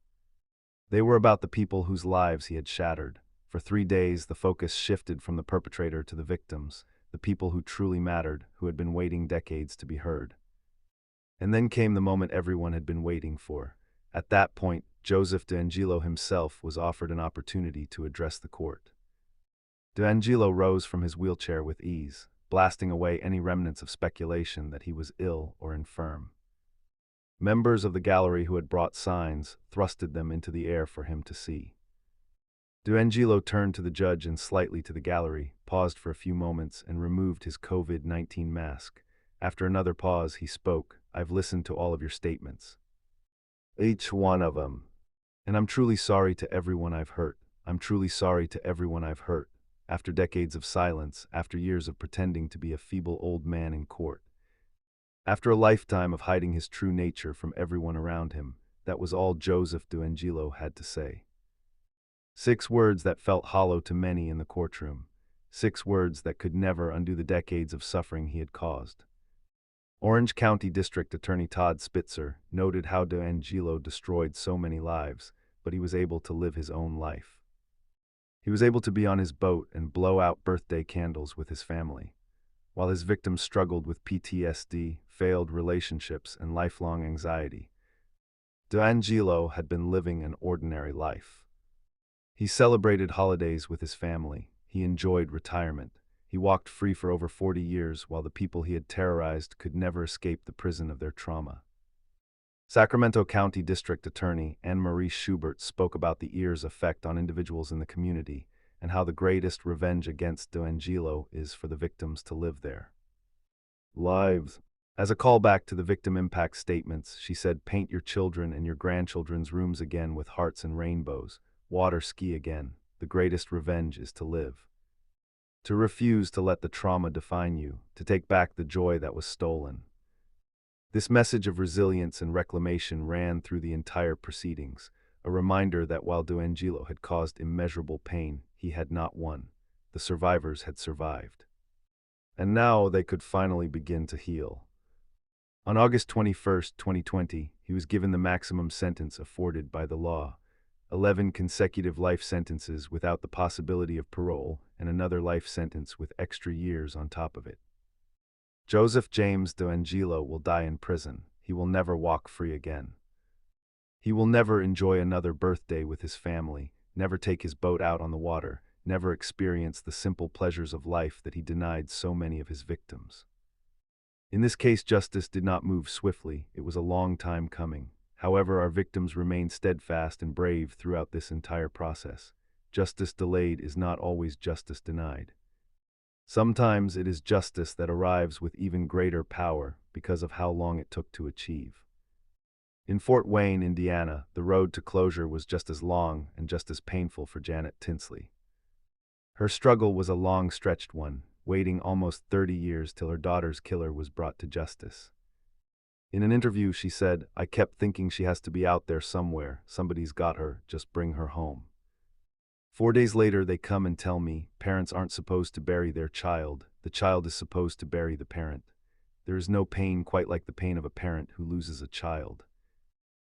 They were about the people whose lives he had shattered. For 3 days, the focus shifted from the perpetrator to the victims, the people who truly mattered, who had been waiting decades to be heard. And then came the moment everyone had been waiting for. At that point, Joseph D'Angelo himself was offered an opportunity to address the court. D'Angelo rose from his wheelchair with ease, blasting away any remnants of speculation that he was ill or infirm. Members of the gallery who had brought signs thrusted them into the air for him to see. D'Angelo turned to the judge and slightly to the gallery, paused for a few moments, and removed his COVID-19 mask. After another pause, he spoke, "I've listened to all of your statements. Each one of them. And I'm truly sorry to everyone I've hurt. I'm truly sorry to everyone I've hurt. After decades of silence, after years of pretending to be a feeble old man in court. After a lifetime of hiding his true nature from everyone around him, that was all Joseph D'Angelo had to say. 6 words that felt hollow to many in the courtroom. 6 words that could never undo the decades of suffering he had caused. Orange County District Attorney Todd Spitzer noted how D'Angelo destroyed so many lives, but he was able to live his own life. He was able to be on his boat and blow out birthday candles with his family, while his victims struggled with PTSD, failed relationships, and lifelong anxiety. D'Angelo had been living an ordinary life. He celebrated holidays with his family. He enjoyed retirement. He walked free for over 40 years while the people he had terrorized could never escape the prison of their trauma. Sacramento County District Attorney Anne-Marie Schubert spoke about the ear's effect on individuals in the community and how the greatest revenge against D'Angelo is for the victims to live their lives. As a callback to the victim impact statements, she said, "Paint your children and your grandchildren's rooms again with hearts and rainbows. Water ski again. The greatest revenge is to live. To refuse to let the trauma define you, to take back the joy that was stolen." This message of resilience and reclamation ran through the entire proceedings, a reminder that while D'Angelo had caused immeasurable pain, he had not won. The survivors had survived. And now they could finally begin to heal. On August 21, 2020, he was given the maximum sentence afforded by the law. 11 consecutive life sentences without the possibility of parole, and another life sentence with extra years on top of it. Joseph James D'Angelo will die in prison. He will never walk free again. He will never enjoy another birthday with his family, never take his boat out on the water, never experience the simple pleasures of life that he denied so many of his victims. In this case, justice did not move swiftly. It was a long time coming. However, our victims remained steadfast and brave throughout this entire process. Justice delayed is not always justice denied. Sometimes it is justice that arrives with even greater power because of how long it took to achieve. In Fort Wayne, Indiana, the road to closure was just as long and just as painful for Janet Tinsley. Her struggle was a long-stretched one, waiting almost 30 years till her daughter's killer was brought to justice. In an interview, she said, "I kept thinking she has to be out there somewhere. Somebody's got her. Just bring her home." 4 days later, they come and tell me, parents aren't supposed to bury their child. The child is supposed to bury the parent. There is no pain quite like the pain of a parent who loses a child.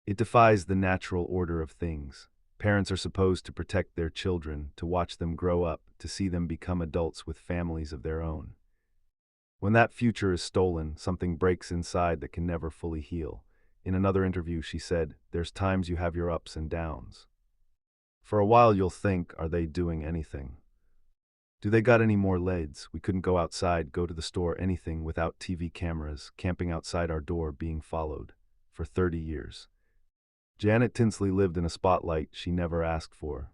It defies the natural order of things. Parents are supposed to protect their children, to watch them grow up, to see them become adults with families of their own. When that future is stolen, something breaks inside that can never fully heal. In another interview, she said, "There's times you have your ups and downs. For a while you'll think, are they doing anything? Do they got any more leads? We couldn't go outside, go to the store, anything without TV cameras, camping outside our door being followed. For 30 years. Janet Tinsley lived in a spotlight she never asked for.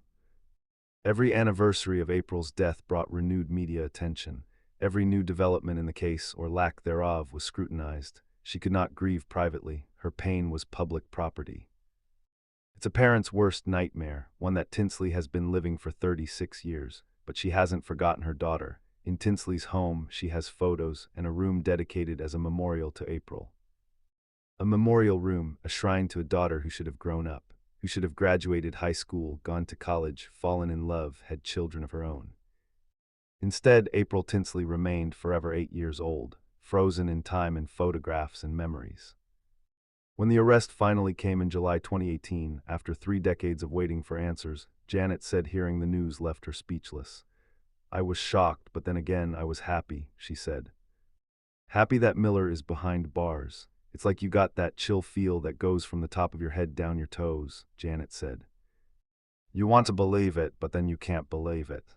Every anniversary of April's death brought renewed media attention. Every new development in the case, or lack thereof, was scrutinized. She could not grieve privately. Her pain was public property. It's a parent's worst nightmare, one that Tinsley has been living for 36 years, but she hasn't forgotten her daughter. In Tinsley's home, she has photos and a room dedicated as a memorial to April. A memorial room, a shrine to a daughter who should have grown up, who should have graduated high school, gone to college, fallen in love, had children of her own. Instead, April Tinsley remained forever 8 years old, frozen in time in photographs and memories. When the arrest finally came in July 2018, after 3 decades of waiting for answers, Janet said hearing the news left her speechless. "I was shocked, but then again I was happy," she said. "Happy that Miller is behind bars. It's like you got that chill feel that goes from the top of your head down your toes," Janet said. "You want to believe it, but then you can't believe it.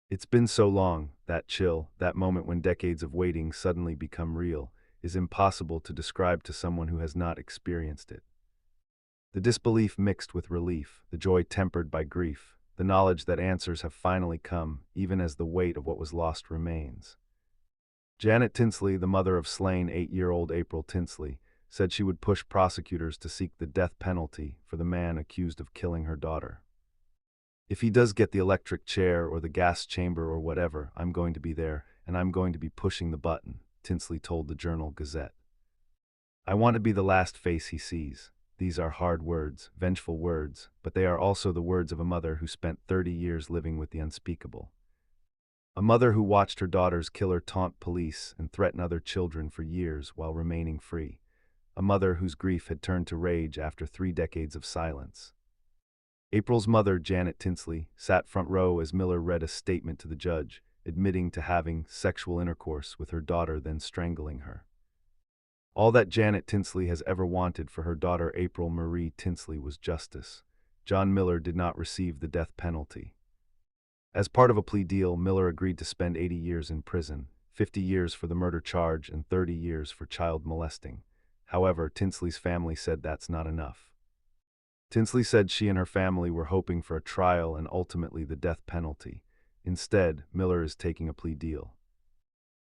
It's been so long, that chill, that moment when decades of waiting suddenly become real, is impossible to describe to someone who has not experienced it. The disbelief mixed with relief, the joy tempered by grief, the knowledge that answers have finally come, even as the weight of what was lost remains." Janet Tinsley, the mother of slain 8-year-old April Tinsley, said she would push prosecutors to seek the death penalty for the man accused of killing her daughter. "If he does get the electric chair or the gas chamber or whatever, I'm going to be there, and I'm going to be pushing the button," Tinsley told the Journal-Gazette. "I want to be the last face he sees." These are hard words, vengeful words, but they are also the words of a mother who spent 30 years living with the unspeakable. A mother who watched her daughter's killer taunt police and threaten other children for years while remaining free. A mother whose grief had turned to rage after 3 decades of silence. April's mother, Janet Tinsley, sat front row as Miller read a statement to the judge, admitting to having sexual intercourse with her daughter, then strangling her. All that Janet Tinsley has ever wanted for her daughter April Marie Tinsley was justice. John Miller did not receive the death penalty. As part of a plea deal, Miller agreed to spend 80 years in prison, 50 years for the murder charge and 30 years for child molesting. However, Tinsley's family said that's not enough. Tinsley said she and her family were hoping for a trial and ultimately the death penalty. Instead, Miller is taking a plea deal.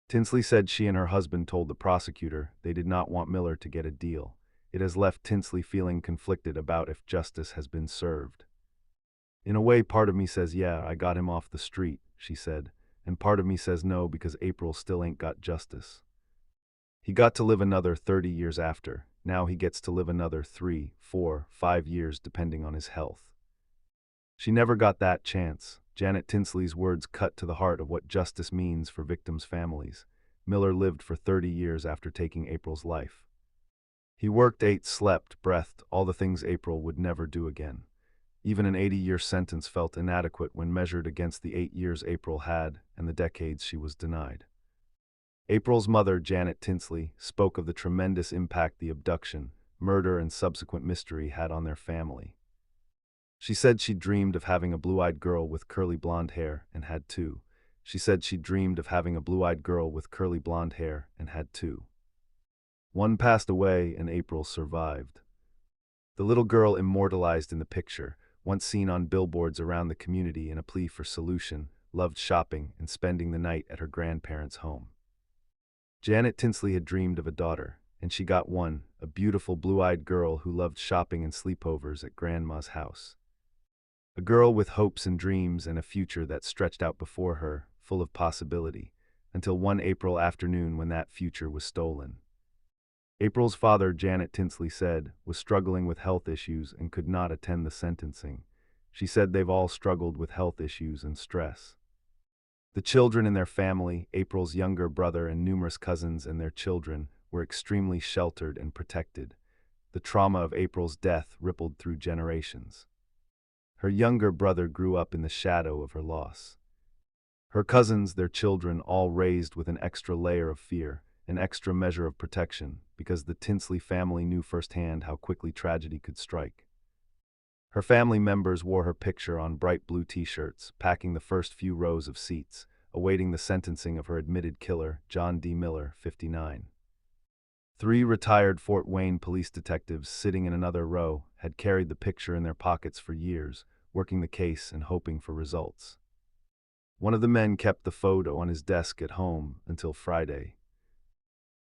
Tinsley said she and her husband told the prosecutor they did not want Miller to get a deal. It has left Tinsley feeling conflicted about if justice has been served. "In a way, part of me says, yeah, I got him off the street," she said, "and part of me says no because April still ain't got justice. He got to live another 30 years after. Now he gets to live another 3, 4, 5 years depending on his health. She never got that chance." Janet Tinsley's words cut to the heart of what justice means for victims' families. Miller lived for 30 years after taking April's life. He worked, ate, slept, breathed, all the things April would never do again. Even an 80-year sentence felt inadequate when measured against the 8 years April had and the decades she was denied. April's mother, Janet Tinsley, spoke of the tremendous impact the abduction, murder, and subsequent mystery had on their family. She said she dreamed of having a blue-eyed girl with curly blonde hair and had 2. She said she dreamed of having a blue-eyed girl with curly blonde hair and had 2. One passed away and April survived. The little girl immortalized in the picture, once seen on billboards around the community in a plea for solution, loved shopping and spending the night at her grandparents' home. Janet Tinsley had dreamed of a daughter, and she got one, a beautiful blue-eyed girl who loved shopping and sleepovers at Grandma's house. A girl with hopes and dreams and a future that stretched out before her, full of possibility, until one April afternoon when that future was stolen. April's father, Janet Tinsley said, was struggling with health issues and could not attend the sentencing. She said they've all struggled with health issues and stress. The children in their family, April's younger brother and numerous cousins and their children, were extremely sheltered and protected. The trauma of April's death rippled through generations. Her younger brother grew up in the shadow of her loss. Her cousins, their children, all raised with an extra layer of fear, an extra measure of protection, because the Tinsley family knew firsthand how quickly tragedy could strike. Her family members wore her picture on bright blue t-shirts, packing the first few rows of seats, awaiting the sentencing of her admitted killer, John D. Miller, 59. 3 retired Fort Wayne police detectives sitting in another row had carried the picture in their pockets for years, working the case and hoping for results. One of the men kept the photo on his desk at home until Friday.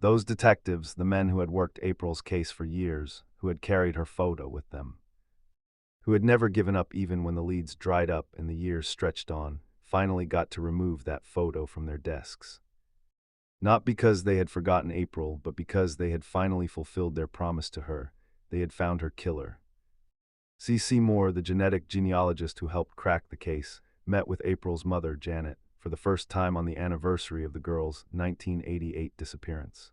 Those detectives, the men who had worked April's case for years, who had carried her photo with them, who had never given up even when the leads dried up and the years stretched on, finally got to remove that photo from their desks. Not because they had forgotten April, but because they had finally fulfilled their promise to her. They had found her killer. C.C. Moore, the genetic genealogist who helped crack the case, met with April's mother, Janet, for the first time on the anniversary of the girl's 1988 disappearance.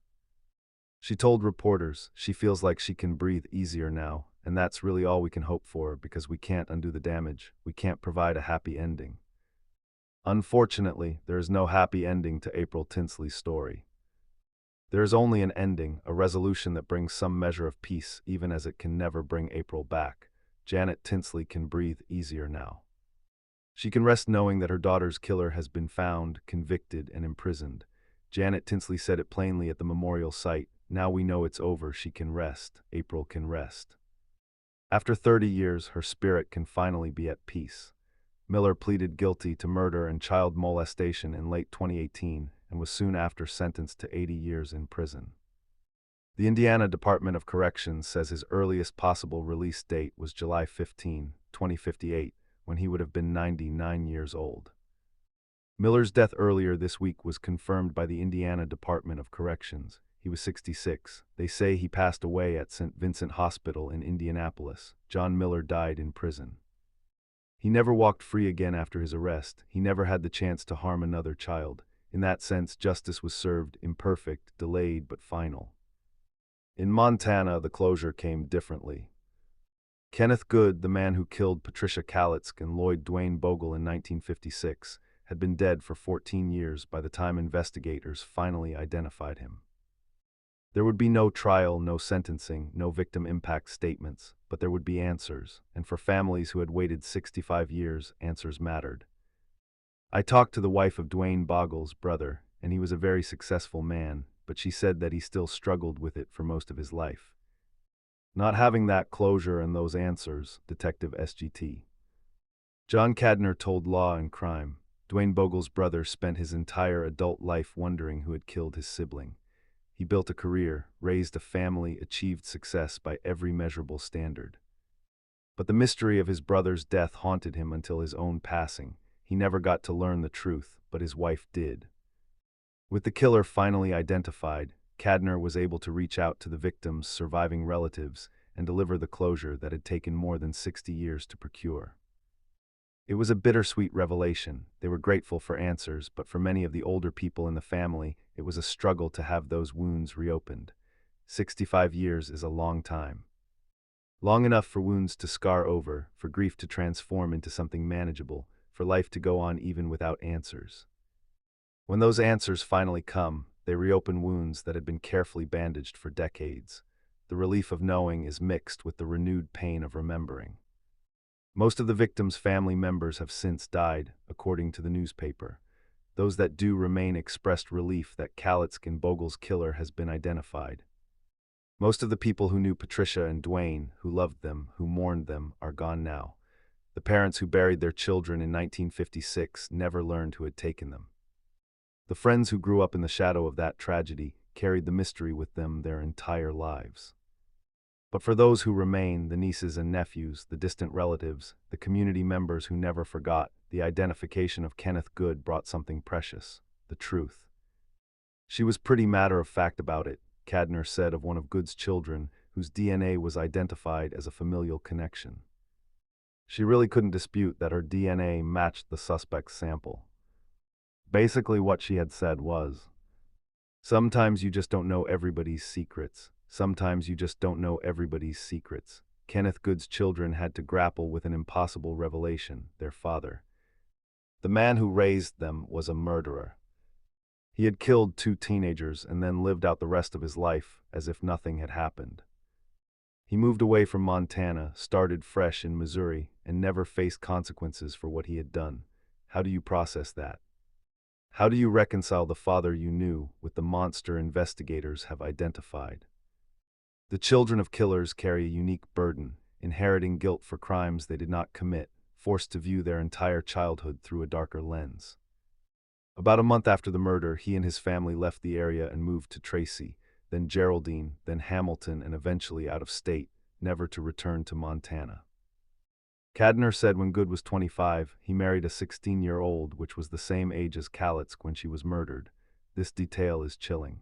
She told reporters she feels like she can breathe easier now, and that's really all we can hope for because we can't undo the damage, we can't provide a happy ending. Unfortunately, there is no happy ending to April Tinsley's story. There is only an ending, a resolution that brings some measure of peace, even as it can never bring April back. Janet Tinsley can breathe easier now. She can rest knowing that her daughter's killer has been found, convicted, and imprisoned. Janet Tinsley said it plainly at the memorial site. Now we know it's over, she can rest. April can rest. After 30 years, her spirit can finally be at peace. Miller pleaded guilty to murder and child molestation in late 2018 and was soon after sentenced to 80 years in prison. The Indiana Department of Corrections says his earliest possible release date was July 15, 2058, when he would have been 99 years old. Miller's death earlier this week was confirmed by the Indiana Department of Corrections. He was 66. They say he passed away at St. Vincent Hospital in Indianapolis. John Miller died in prison. He never walked free again after his arrest. He never had the chance to harm another child. In that sense, justice was served, imperfect, delayed, but final. In Montana, the closure came differently. Kenneth Good, the man who killed Patricia Kalitzk and Lloyd Dwayne Bogle in 1956, had been dead for 14 years by the time investigators finally identified him. There would be no trial, no sentencing, no victim impact statements, but there would be answers, and for families who had waited 65 years, answers mattered. I talked to the wife of Dwayne Bogle's brother, and he was a very successful man, but she said that he still struggled with it for most of his life. Not having that closure and those answers, Detective SGT. John Cadner told Law and Crime. Dwayne Bogle's brother spent his entire adult life wondering who had killed his sibling. He built a career, raised a family, achieved success by every measurable standard. But the mystery of his brother's death haunted him until his own passing. He never got to learn the truth, but his wife did. With the killer finally identified, Cadner was able to reach out to the victims' surviving relatives and deliver the closure that had taken more than 60 years to procure. It was a bittersweet revelation. They were grateful for answers, but for many of the older people in the family, it was a struggle to have those wounds reopened. 65 years is a long time. Long enough for wounds to scar over, for grief to transform into something manageable, for life to go on even without answers. When those answers finally come, they reopen wounds that had been carefully bandaged for decades. The relief of knowing is mixed with the renewed pain of remembering. Most of the victims' family members have since died, according to the newspaper. Those that do remain expressed relief that Kalitzk and Bogle's killer has been identified. Most of the people who knew Patricia and Dwayne, who loved them, who mourned them, are gone now. The parents who buried their children in 1956 never learned who had taken them. The friends who grew up in the shadow of that tragedy carried the mystery with them their entire lives. But for those who remain, the nieces and nephews, the distant relatives, the community members who never forgot, the identification of Kenneth Good brought something precious: the truth. She was pretty matter-of-fact about it, Cadner said of one of Good's children, whose DNA was identified as a familial connection. She really couldn't dispute that her DNA matched the suspect's sample. Basically, what she had said was, "Sometimes you just don't know everybody's secrets. Sometimes you just don't know everybody's secrets." Kenneth Good's children had to grapple with an impossible revelation: their father, the man who raised them, was a murderer. He had killed 2 teenagers and then lived out the rest of his life as if nothing had happened. He moved away from Montana, started fresh in Missouri, and never faced consequences for what he had done. How do you process that? How do you reconcile the father you knew with the monster investigators have identified? The children of killers carry a unique burden, inheriting guilt for crimes they did not commit, forced to view their entire childhood through a darker lens. About a month after the murder, he and his family left the area and moved to Tracy, then Geraldine, then Hamilton, and eventually out of state, never to return to Montana. Cadner said when Good was 25, he married a 16-year-old, which was the same age as Kalitzk when she was murdered. This detail is chilling.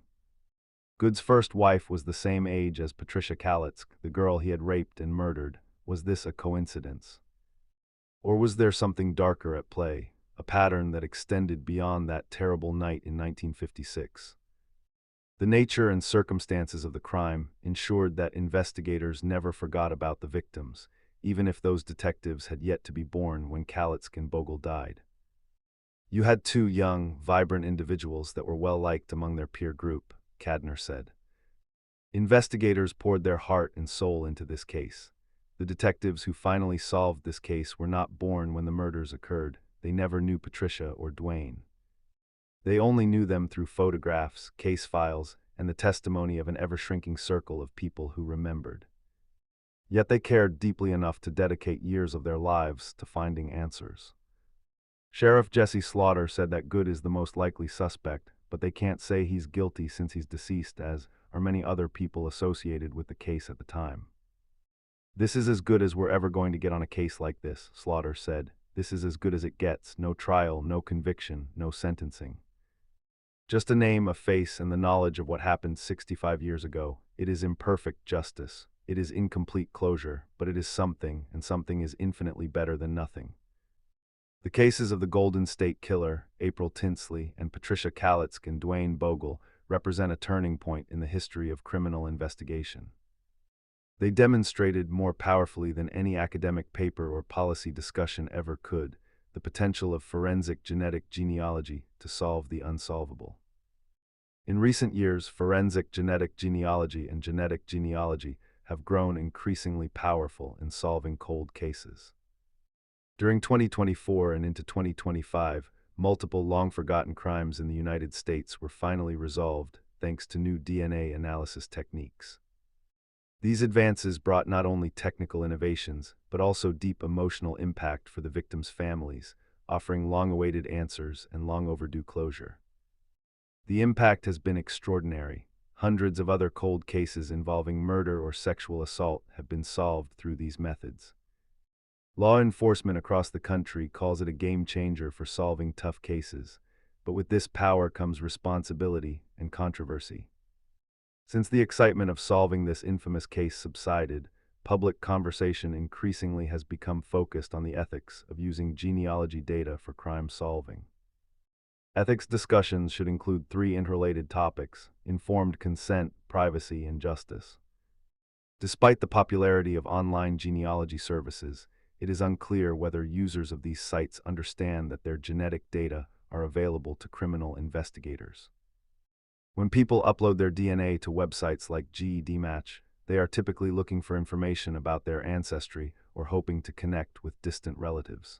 Good's first wife was the same age as Patricia Kalitzk, the girl he had raped and murdered. Was this a coincidence? Or was there something darker at play, a pattern that extended beyond that terrible night in 1956? The nature and circumstances of the crime ensured that investigators never forgot about the victims, even if those detectives had yet to be born when Kalitzk and Bogle died. You had 2 young, vibrant individuals that were well-liked among their peer group, Cadner said. Investigators poured their heart and soul into this case. The detectives who finally solved this case were not born when the murders occurred. They never knew Patricia or Dwayne. They only knew them through photographs, case files, and the testimony of an ever-shrinking circle of people who remembered. Yet they cared deeply enough to dedicate years of their lives to finding answers. Sheriff Jesse Slaughter said that Good is the most likely suspect, but they can't say he's guilty since he's deceased, as are many other people associated with the case at the time. "This is as good as we're ever going to get on a case like this," Slaughter said. "This is as good as it gets. No trial, no conviction, no sentencing. Just a name, a face, and the knowledge of what happened 65 years ago. It is imperfect justice. It is incomplete closure, but it is something, and something is infinitely better than nothing." The cases of the Golden State Killer, April Tinsley, and Patricia Kalitzk and Dwayne Bogle represent a turning point in the history of criminal investigation. They demonstrated more powerfully than any academic paper or policy discussion ever could the potential of forensic genetic genealogy to solve the unsolvable. In recent years, forensic genetic genealogy and genetic genealogy have grown increasingly powerful in solving cold cases. During 2024 and into 2025, multiple long-forgotten crimes in the United States were finally resolved thanks to new DNA analysis techniques. These advances brought not only technical innovations, but also deep emotional impact for the victims' families, offering long-awaited answers and long-overdue closure. The impact has been extraordinary. Hundreds of other cold cases involving murder or sexual assault have been solved through these methods. Law enforcement across the country calls it a game changer for solving tough cases, but with this power comes responsibility and controversy. Since the excitement of solving this infamous case subsided, public conversation increasingly has become focused on the ethics of using genealogy data for crime solving. Ethics discussions should include 3 interrelated topics: informed consent, privacy, and justice. Despite the popularity of online genealogy services, it is unclear whether users of these sites understand that their genetic data are available to criminal investigators. When people upload their DNA to websites like GEDmatch, they are typically looking for information about their ancestry or hoping to connect with distant relatives.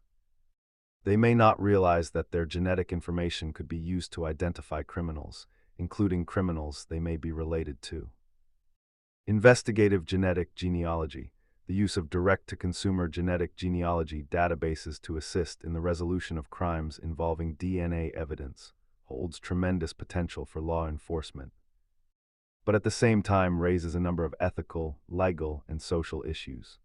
They may not realize that their genetic information could be used to identify criminals, including criminals they may be related to. Investigative genetic genealogy, the use of direct-to-consumer genetic genealogy databases to assist in the resolution of crimes involving DNA evidence, holds tremendous potential for law enforcement. but at the same time raises a number of ethical, legal, and social issues.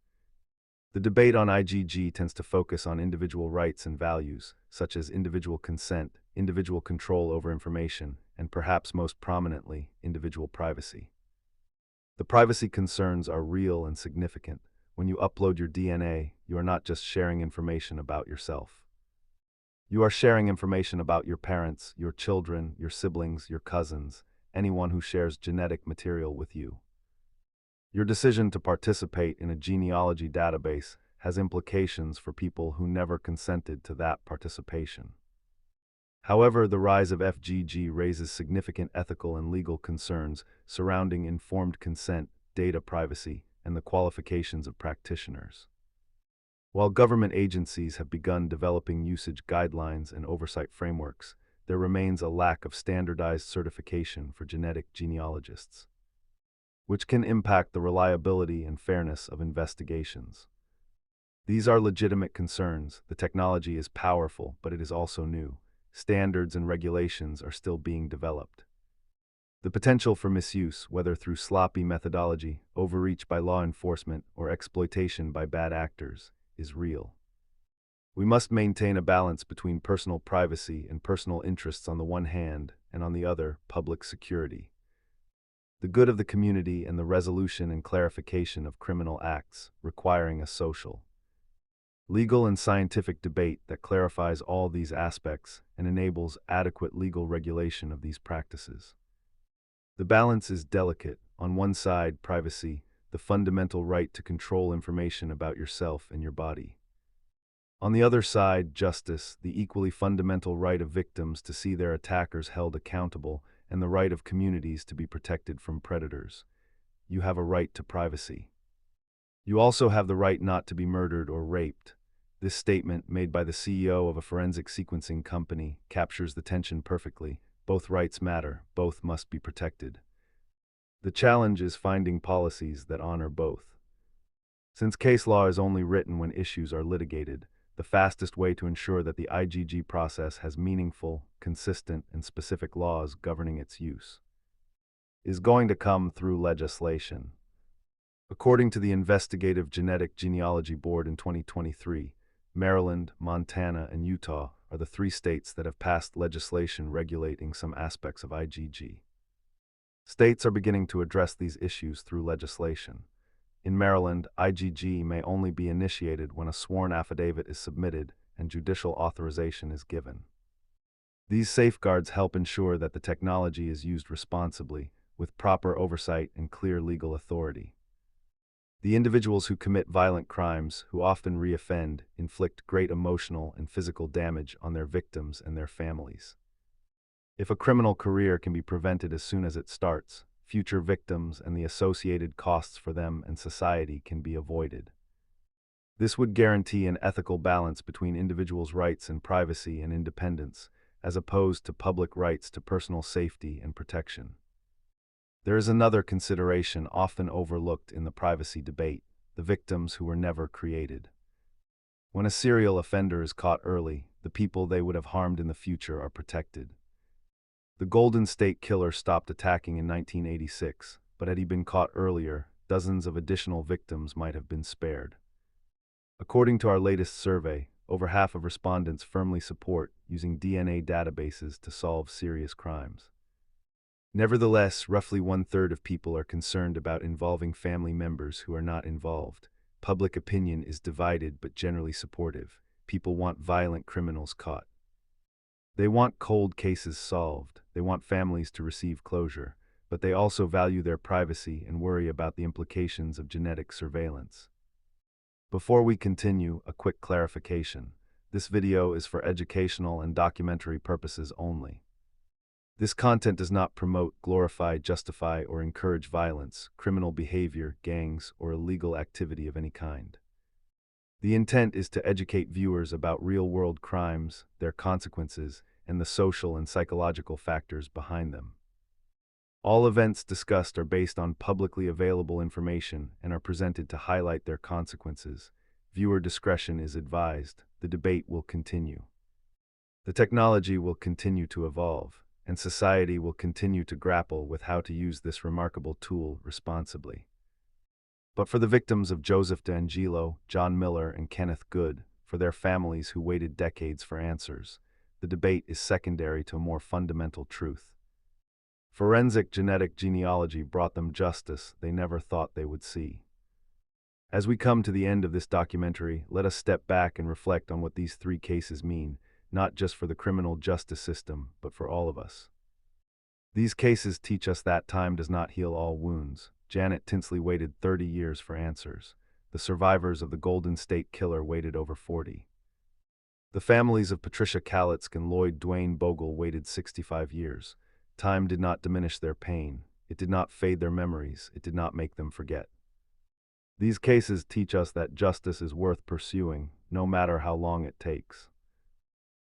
The debate on IGG tends to focus on individual rights and values, such as individual consent, individual control over information, and perhaps most prominently, individual privacy. The privacy concerns are real and significant. When you upload your DNA, you are not just sharing information about yourself. You are sharing information about your parents, your children, your siblings, your cousins, anyone who shares genetic material with you. Your decision to participate in a genealogy database has implications for people who never consented to that participation. However, the rise of FGG raises significant ethical and legal concerns surrounding informed consent, data privacy, and the qualifications of practitioners. While government agencies have begun developing usage guidelines and oversight frameworks, there remains a lack of standardized certification for genetic genealogists, which can impact the reliability and fairness of investigations. These are legitimate concerns. The technology is powerful, but it is also new. Standards and regulations are still being developed. The potential for misuse, whether through sloppy methodology, overreach by law enforcement, or exploitation by bad actors, is real. We must maintain a balance between personal privacy and personal interests on the one hand, and on the other, public security, the good of the community, and the resolution and clarification of criminal acts requiring a social, legal, and scientific debate that clarifies all these aspects and enables adequate legal regulation of these practices. The balance is delicate. On one side, privacy, the fundamental right to control information about yourself and your body. On the other side, justice, the equally fundamental right of victims to see their attackers held accountable and the right of communities to be protected from predators. You have a right to privacy. You also have the right not to be murdered or raped. This statement, made by the CEO of a forensic sequencing company, captures the tension perfectly. Both rights matter, both must be protected. The challenge is finding policies that honor both. Since case law is only written when issues are litigated, the fastest way to ensure that the IGG process has meaningful, consistent, and specific laws governing its use is going to come through legislation. According to the Investigative Genetic Genealogy Board in 2023, Maryland, Montana, and Utah are the 3 states that have passed legislation regulating some aspects of IGG. States are beginning to address these issues through legislation. In Maryland, IGG may only be initiated when a sworn affidavit is submitted and judicial authorization is given. These safeguards help ensure that the technology is used responsibly, with proper oversight and clear legal authority. The individuals who commit violent crimes, who often reoffend, inflict great emotional and physical damage on their victims and their families. If a criminal career can be prevented as soon as it starts, future victims and the associated costs for them and society can be avoided. This would guarantee an ethical balance between individuals' rights and privacy and independence, as opposed to public rights to personal safety and protection. There is another consideration often overlooked in the privacy debate: the victims who were never created. When a serial offender is caught early, the people they would have harmed in the future are protected. The Golden State Killer stopped attacking in 1986, but had he been caught earlier, dozens of additional victims might have been spared. According to our latest survey, over half of respondents firmly support using DNA databases to solve serious crimes. Nevertheless, roughly 1/3 of people are concerned about involving family members who are not involved. Public opinion is divided but generally supportive. People want violent criminals caught. They want cold cases solved. They want families to receive closure, but they also value their privacy and worry about the implications of genetic surveillance. Before we continue, a quick clarification. This video is for educational and documentary purposes only. This content does not promote, glorify, justify, or encourage violence, criminal behavior, gangs, or illegal activity of any kind. The intent is to educate viewers about real-world crimes, their consequences, and the social and psychological factors behind them. All events discussed are based on publicly available information and are presented to highlight their consequences. Viewer discretion is advised. The debate will continue. The technology will continue to evolve. and society will continue to grapple with how to use this remarkable tool responsibly. But for the victims of Joseph DeAngelo, John Miller, and Kenneth Good, for their families who waited decades for answers, the debate is secondary to a more fundamental truth. Forensic genetic genealogy brought them justice they never thought they would see. As we come to the end of this documentary, let us step back and reflect on what these three cases mean, not just for the criminal justice system, but for all of us. These cases teach us that time does not heal all wounds. Janet Tinsley waited 30 years for answers. The survivors of the Golden State Killer waited over 40. The families of Patricia Kalitzk and Lloyd Dwayne Bogle waited 65 years. Time did not diminish their pain. It did not fade their memories. It did not make them forget. These cases teach us that justice is worth pursuing, no matter how long it takes.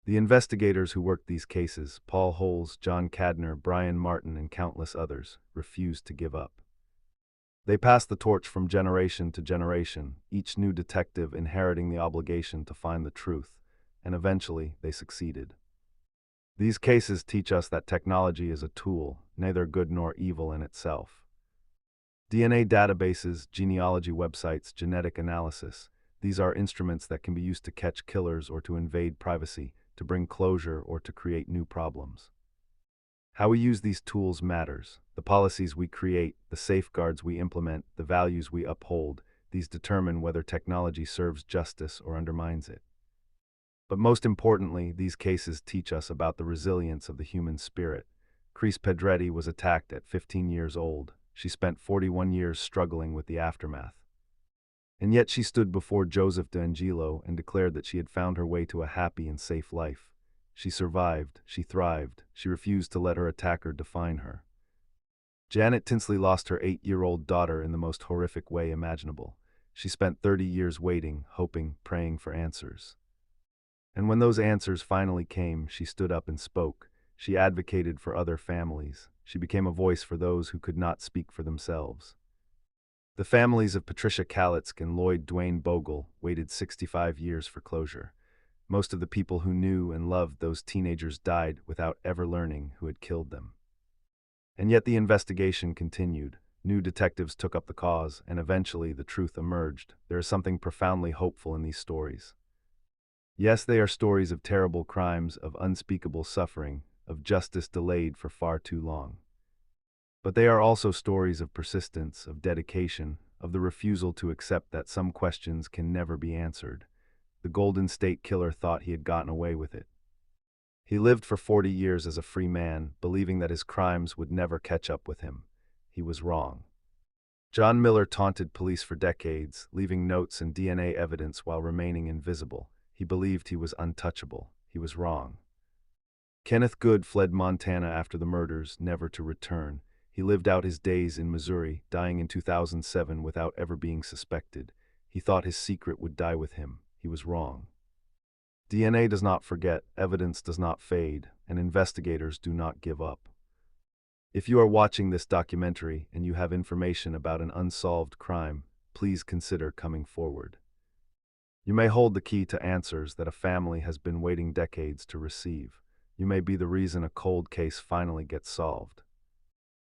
The investigators who worked these cases, Paul Holes, John Cadner, Brian Martin, and countless others, refused to give up. They passed the torch from generation to generation, each new detective inheriting the obligation to find the truth, and eventually they succeeded. These cases teach us that technology is a tool, neither good nor evil in itself. DNA databases, genealogy websites, genetic analysis, these are instruments that can be used to catch killers or to invade privacy, to bring closure or to create new problems. How we use these tools matters. The policies we create, the safeguards we implement, the values we uphold, these determine whether technology serves justice or undermines it. But most importantly, these cases teach us about the resilience of the human spirit. Cris Pedretti was attacked at 15 years old. She spent 41 years struggling with the aftermath. And yet she stood before Joseph DeAngelo and declared that she had found her way to a happy and safe life. She survived, she thrived, she refused to let her attacker define her. Janet Tinsley lost her 8-year-old daughter in the most horrific way imaginable. She spent 30 years waiting, hoping, praying for answers. And when those answers finally came, she stood up and spoke. She advocated for other families. She became a voice for those who could not speak for themselves. The families of Patricia Kalitzk and Lloyd Dwayne Bogle waited 65 years for closure. Most of the people who knew and loved those teenagers died without ever learning who had killed them. And yet the investigation continued. New detectives took up the cause, and eventually the truth emerged. There is something profoundly hopeful in these stories. Yes, they are stories of terrible crimes, of unspeakable suffering, of justice delayed for far too long. But they are also stories of persistence, of dedication, of the refusal to accept that some questions can never be answered. The Golden State Killer thought he had gotten away with it. He lived for 40 years as a free man, believing that his crimes would never catch up with him. He was wrong. John Miller taunted police for decades, leaving notes and DNA evidence while remaining invisible. He believed he was untouchable. He was wrong. Kenneth Good fled Montana after the murders, never to return. He lived out his days in Missouri, dying in 2007 without ever being suspected. He thought his secret would die with him. He was wrong. DNA does not forget, evidence does not fade, and investigators do not give up. If you are watching this documentary and you have information about an unsolved crime, please consider coming forward. You may hold the key to answers that a family has been waiting decades to receive. You may be the reason a cold case finally gets solved.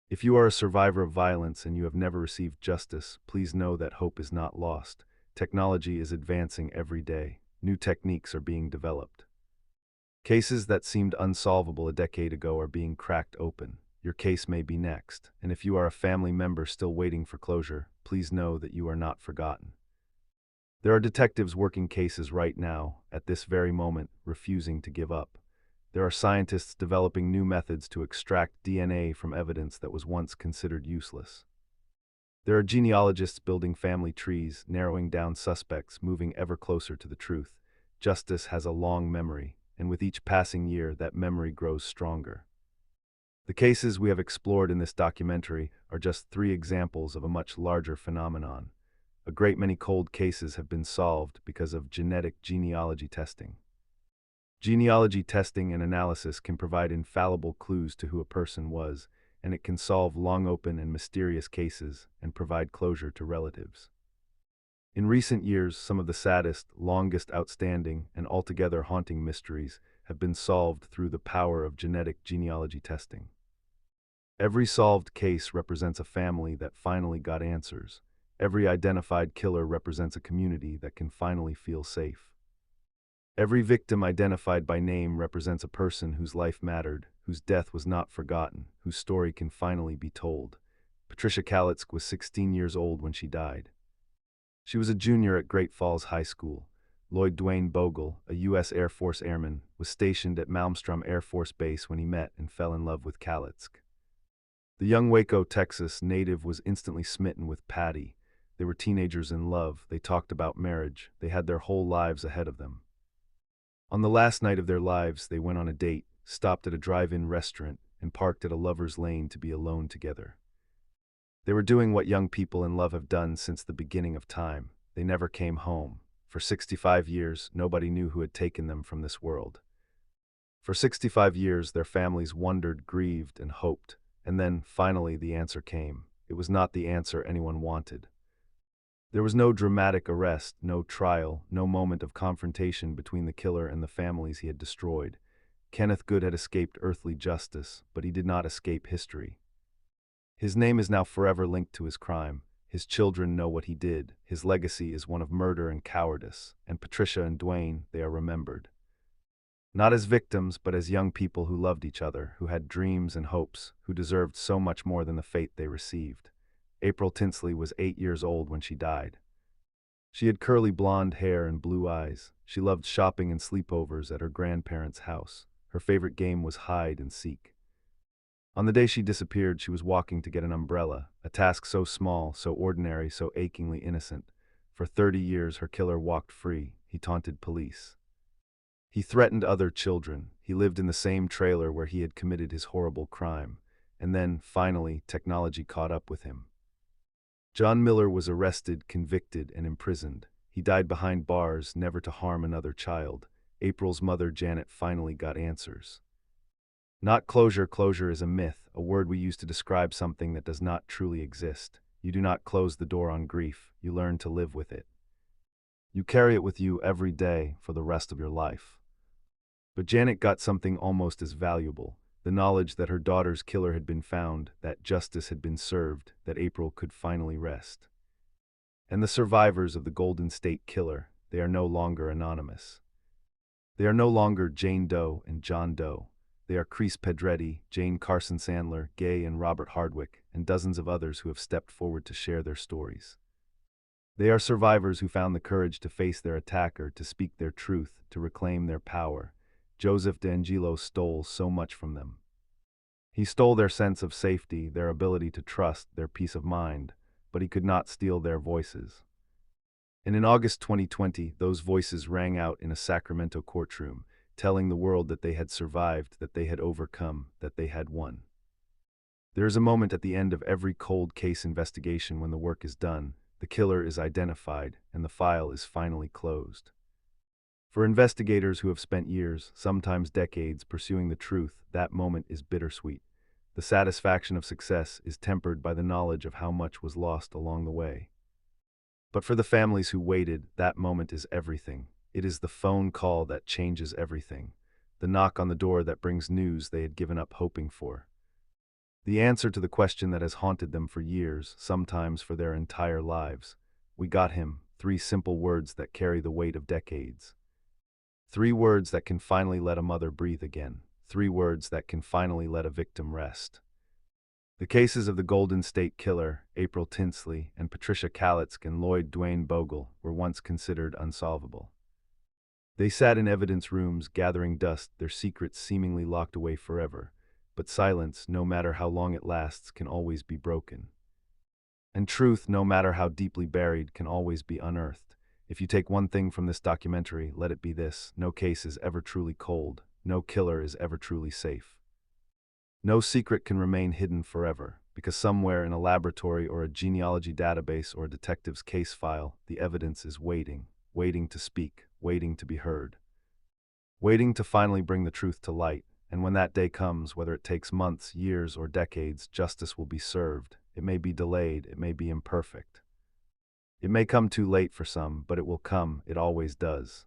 If you are a survivor of violence and you have never received justice, please know that hope is not lost. Technology is advancing every day. New techniques are being developed. Cases that seemed unsolvable a decade ago are being cracked open. Your case may be next, and if you are a family member still waiting for closure, please know that you are not forgotten. There are detectives working cases right now, at this very moment, refusing to give up. There are scientists developing new methods to extract DNA from evidence that was once considered useless. There are genealogists building family trees, narrowing down suspects, moving ever closer to the truth. Justice has a long memory, and with each passing year, that memory grows stronger. The cases we have explored in this documentary are just 3 examples of a much larger phenomenon. A great many cold cases have been solved because of genetic genealogy testing. Genealogy testing and analysis can provide infallible clues to who a person was, and it can solve long open and mysterious cases and provide closure to relatives. In recent years, some of the saddest, longest outstanding, and altogether haunting mysteries have been solved through the power of genetic genealogy testing. Every solved case represents a family that finally got answers. Every identified killer represents a community that can finally feel safe. Every victim identified by name represents a person whose life mattered, whose death was not forgotten, whose story can finally be told. Patricia Kalitzk was 16 years old when she died. She was a junior at Great Falls High School. Lloyd Dwayne Bogle, a U.S. Air Force airman, was stationed at Malmstrom Air Force Base when he met and fell in love with Kalitzk. The young Waco, Texas native was instantly smitten with Patty. They were teenagers in love, they talked about marriage, they had their whole lives ahead of them. On the last night of their lives, they went on a date, stopped at a drive-in restaurant, and parked at a lover's lane to be alone together. They were doing what young people in love have done since the beginning of time. They never came home. For 65 years, nobody knew who had taken them from this world. For 65 years, their families wondered, grieved, and hoped. And then, finally, the answer came. It was not the answer anyone wanted. There was no dramatic arrest, no trial, no moment of confrontation between the killer and the families he had destroyed. Kenneth Good had escaped earthly justice, but he did not escape history. His name is now forever linked to his crime. His children know what he did. His legacy is one of murder and cowardice. And Patricia and Dwayne, they are remembered. Not as victims, but as young people who loved each other, who had dreams and hopes, who deserved so much more than the fate they received. April Tinsley was 8 years old when she died. She had curly blonde hair and blue eyes. She loved shopping and sleepovers at her grandparents' house. Her favorite game was hide and seek. On the day she disappeared, she was walking to get an umbrella, a task so small, so ordinary, so achingly innocent. For 30 years, her killer walked free. He taunted police. He threatened other children. He lived in the same trailer where he had committed his horrible crime. And then, finally, technology caught up with him. John Miller was arrested, convicted, and imprisoned. He died behind bars, never to harm another child. April's mother, Janet, finally got answers. Not closure. Closure is a myth, a word we use to describe something that does not truly exist. You do not close the door on grief. You learn to live with it. You carry it with you every day for the rest of your life. But Janet got something almost as valuable. The knowledge that her daughter's killer had been found, that justice had been served, that April could finally rest. And the survivors of the Golden State Killer, they are no longer anonymous. They are no longer Jane Doe and John Doe. They are Chris Pedretti, Jane Carson Sandler, Gay and Robert Hardwick, and dozens of others who have stepped forward to share their stories. They are survivors who found the courage to face their attacker, to speak their truth, to reclaim their power. Joseph DeAngelo stole so much from them. He stole their sense of safety, their ability to trust, their peace of mind, but he could not steal their voices. And in August 2020, those voices rang out in a Sacramento courtroom, telling the world that they had survived, that they had overcome, that they had won. There is a moment at the end of every cold case investigation when the work is done, the killer is identified, and the file is finally closed. For investigators who have spent years, sometimes decades, pursuing the truth, that moment is bittersweet. The satisfaction of success is tempered by the knowledge of how much was lost along the way. But for the families who waited, that moment is everything. It is the phone call that changes everything. The knock on the door that brings news they had given up hoping for. The answer to the question that has haunted them for years, sometimes for their entire lives. We got him. 3 simple words that carry the weight of decades. 3 words that can finally let a mother breathe again. 3 words that can finally let a victim rest. The cases of the Golden State Killer, April Tinsley, and Patricia Kalitzk and Lloyd Dwayne Bogle were once considered unsolvable. They sat in evidence rooms, gathering dust, their secrets seemingly locked away forever. But silence, no matter how long it lasts, can always be broken. And truth, no matter how deeply buried, can always be unearthed. If you take one thing from this documentary, let it be this: no case is ever truly cold, no killer is ever truly safe. No secret can remain hidden forever, because somewhere in a laboratory or a genealogy database or a detective's case file, the evidence is waiting, waiting to speak, waiting to be heard. Waiting to finally bring the truth to light, and when that day comes, whether it takes months, years, or decades, justice will be served. It may be delayed, it may be imperfect. It may come too late for some, but it will come, it always does.